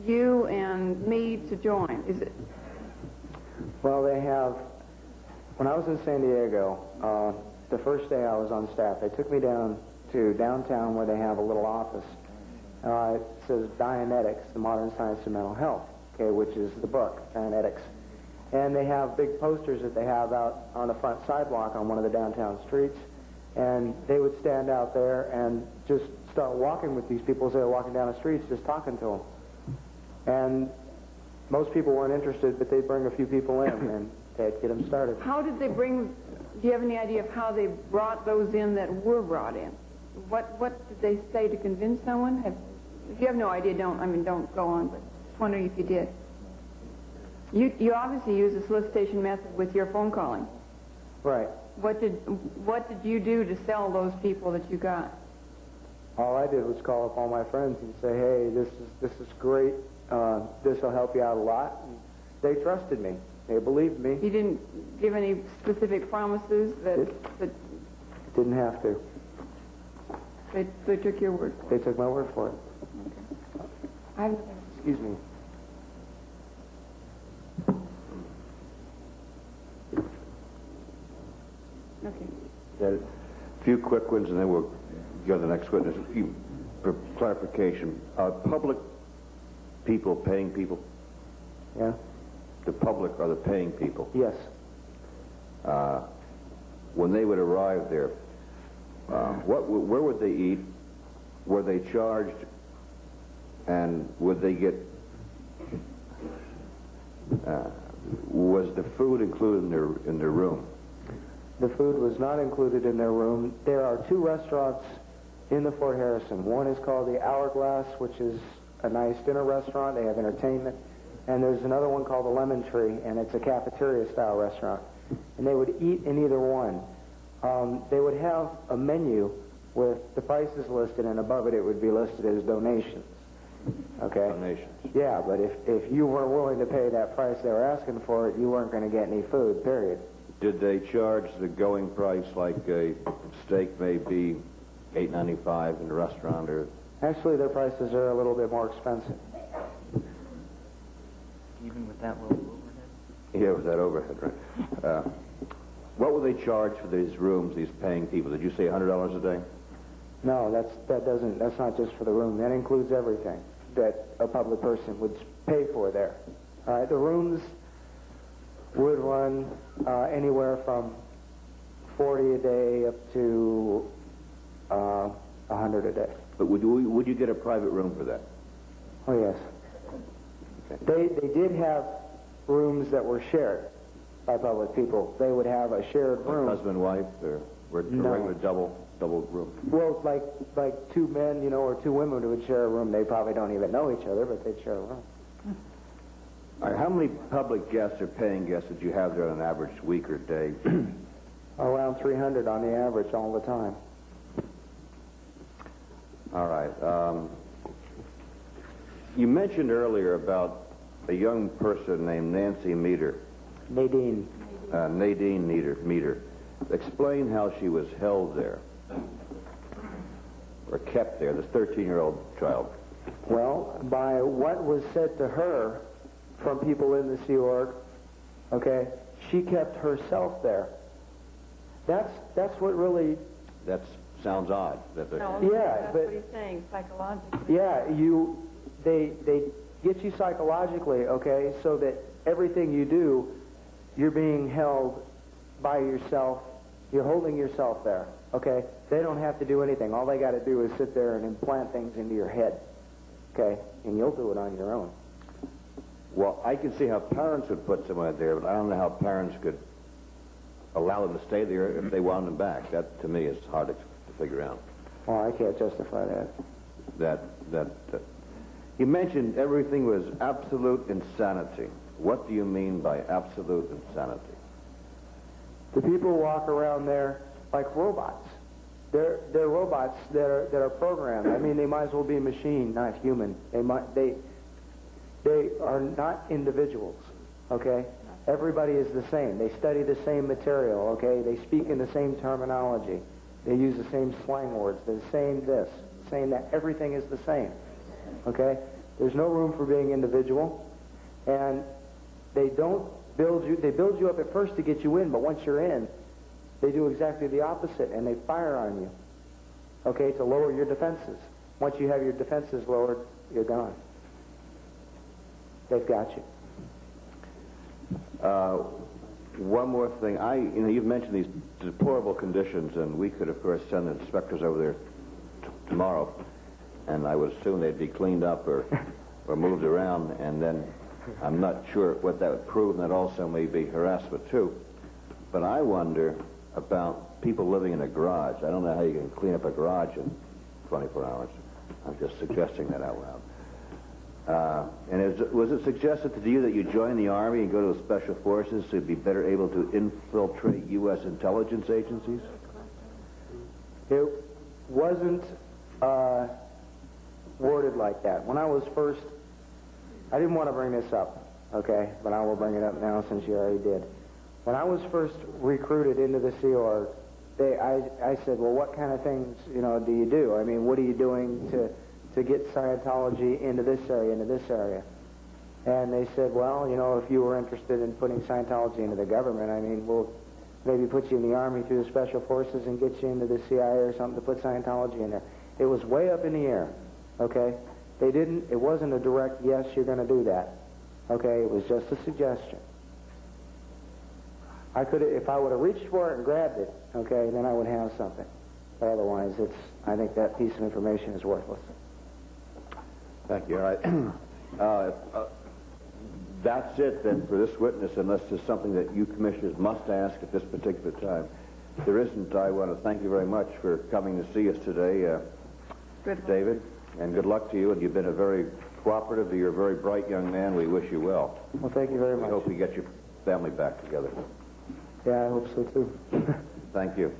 you and me to join? Is it? Well, they have. When I was in San Diego, the first day I was on staff, they took me down to downtown where they have a little office. It says Dianetics, the Modern Science of Mental Health, okay, which is the book, Dianetics. And they have big posters that they have out on the front sidewalk on one of the downtown streets. And they would stand out there and just start walking with these people as they were walking down the streets, just talking to them. And most people weren't interested, but they'd bring a few people in and they'd get them started. How did they bring, do you have any idea of how they brought those in that were brought in? What did they say to convince someone? If you have no idea, don't go on, but just wondering if you did. You obviously use a solicitation method with your phone calling. Right. What did you do to sell those people that you got? All I did was call up all my friends and say, hey, this is great. This will help you out a lot. And they trusted me. They believed me. You didn't give any specific promises that Didn't have to. They took your word for it. They took my word for it. Okay. Excuse me. Okay. A few quick ones, and then we'll go to the next witness. For clarification, are public people paying people? Yeah? The public are the paying people? Yes. When they would arrive there, where would they eat? Were they charged? And would they get... was the food included in their room? The food was not included in their room. There are two restaurants in the Fort Harrison. One is called the Hourglass, which is a nice dinner restaurant. They have entertainment. And there's another one called the Lemon Tree, and it's a cafeteria-style restaurant. And they would eat in either one. They would have a menu with the prices listed, and above it would be listed as donations. Okay? Donations. Yeah, but if you weren't willing to pay that price they were asking for it, you weren't going to get any food, period. Did they charge the going price like a steak may be $8.95 in the restaurant, or? Actually, their prices are a little bit more expensive. Even with that little overhead? Yeah, with that overhead, right. What will they charge for these rooms, these paying people? Did you say $100 a day? No, that's not just for the room. That includes everything. that a public person would pay for there. All right, the rooms would run anywhere from 40 a day up to 100 a day. But would you get a private room for that? Oh, yes. Okay. They did have rooms that were shared by public people. They would have a shared room. Like husband, wife, or No. a regular double room? Well, like two men, or two women would share a room. They probably don't even know each other, but they'd share a room. All right, how many public guests or paying guests did you have there on an average week or day? Around 300 on the average all the time. All right. You mentioned earlier about a young person named Nancy Meter. Nadine. Nadine Meter. Explain how she was held there, or kept there, this 13-year-old child. Well, by what was said to her from people in the Sea Org, okay, she kept herself there. That's what really... That sounds odd. No, Yeah, that's but- what he's saying, psychologically. Yeah, they get you psychologically, okay, so that everything you do, you're being held by yourself. You're holding yourself there, okay? They don't have to do anything. All they got to do is sit there and implant things into your head, okay? And you'll do it on your own. Well, I can see how parents would put someone there, but I don't know how parents could allow them to stay there if they wanted them back. That, to me, is hard to figure out. Well, I can't justify that. You mentioned everything was absolute insanity. What do you mean by absolute insanity? The people walk around there like robots. They're robots that are programmed. I mean, they might as well be a machine, not human. They are not individuals, okay? Everybody is the same. They study the same material, okay? They speak in the same terminology. They use the same slang words. They're the same this, same that. Everything is the same, okay? There's no room for being individual, and they don't build you. They build you up at first to get you in, but once you're in, they do exactly the opposite, and they fire on you, okay, to lower your defenses. Once you have your defenses lowered, you're gone. They've got you. One more thing. You've mentioned these deplorable conditions, and we could, of course, send inspectors over there tomorrow, and I would assume they'd be cleaned up or moved around, and then I'm not sure what that would prove, and that also may be harassment, too. But I wonder about people living in a garage. I don't know how you can clean up a garage in 24 hours. I'm just suggesting that out loud. And was it suggested to you that you join the Army and go to the Special Forces to be better able to infiltrate U.S. intelligence agencies? It wasn't worded like that. When I was first, I didn't want to bring this up, okay, but I will bring it up now since you already did. When I was first recruited into the Sea Org, I said, well, what kind of things, do you do? I mean, what are you doing to get Scientology into this area, into this area? And they said, well, if you were interested in putting Scientology into the government, I mean, we'll maybe put you in the Army through the Special Forces and get you into the CIA or something to put Scientology in there. It was way up in the air, okay? It wasn't a direct, yes, you're going to do that, okay? It was just a suggestion. If I would have reached for it and grabbed it, okay, then I would have something. But otherwise, I think that piece of information is worthless. Thank you. All right. That's it, then, for this witness, unless there's something that you commissioners must ask at this particular time. If there isn't, I want to thank you very much for coming to see us today, David, and good luck to you. And you've been a very cooperative, you're a very bright young man. We wish you well. Well, thank you very much. We hope you get your family back together. Yeah, I hope so, too. Thank you.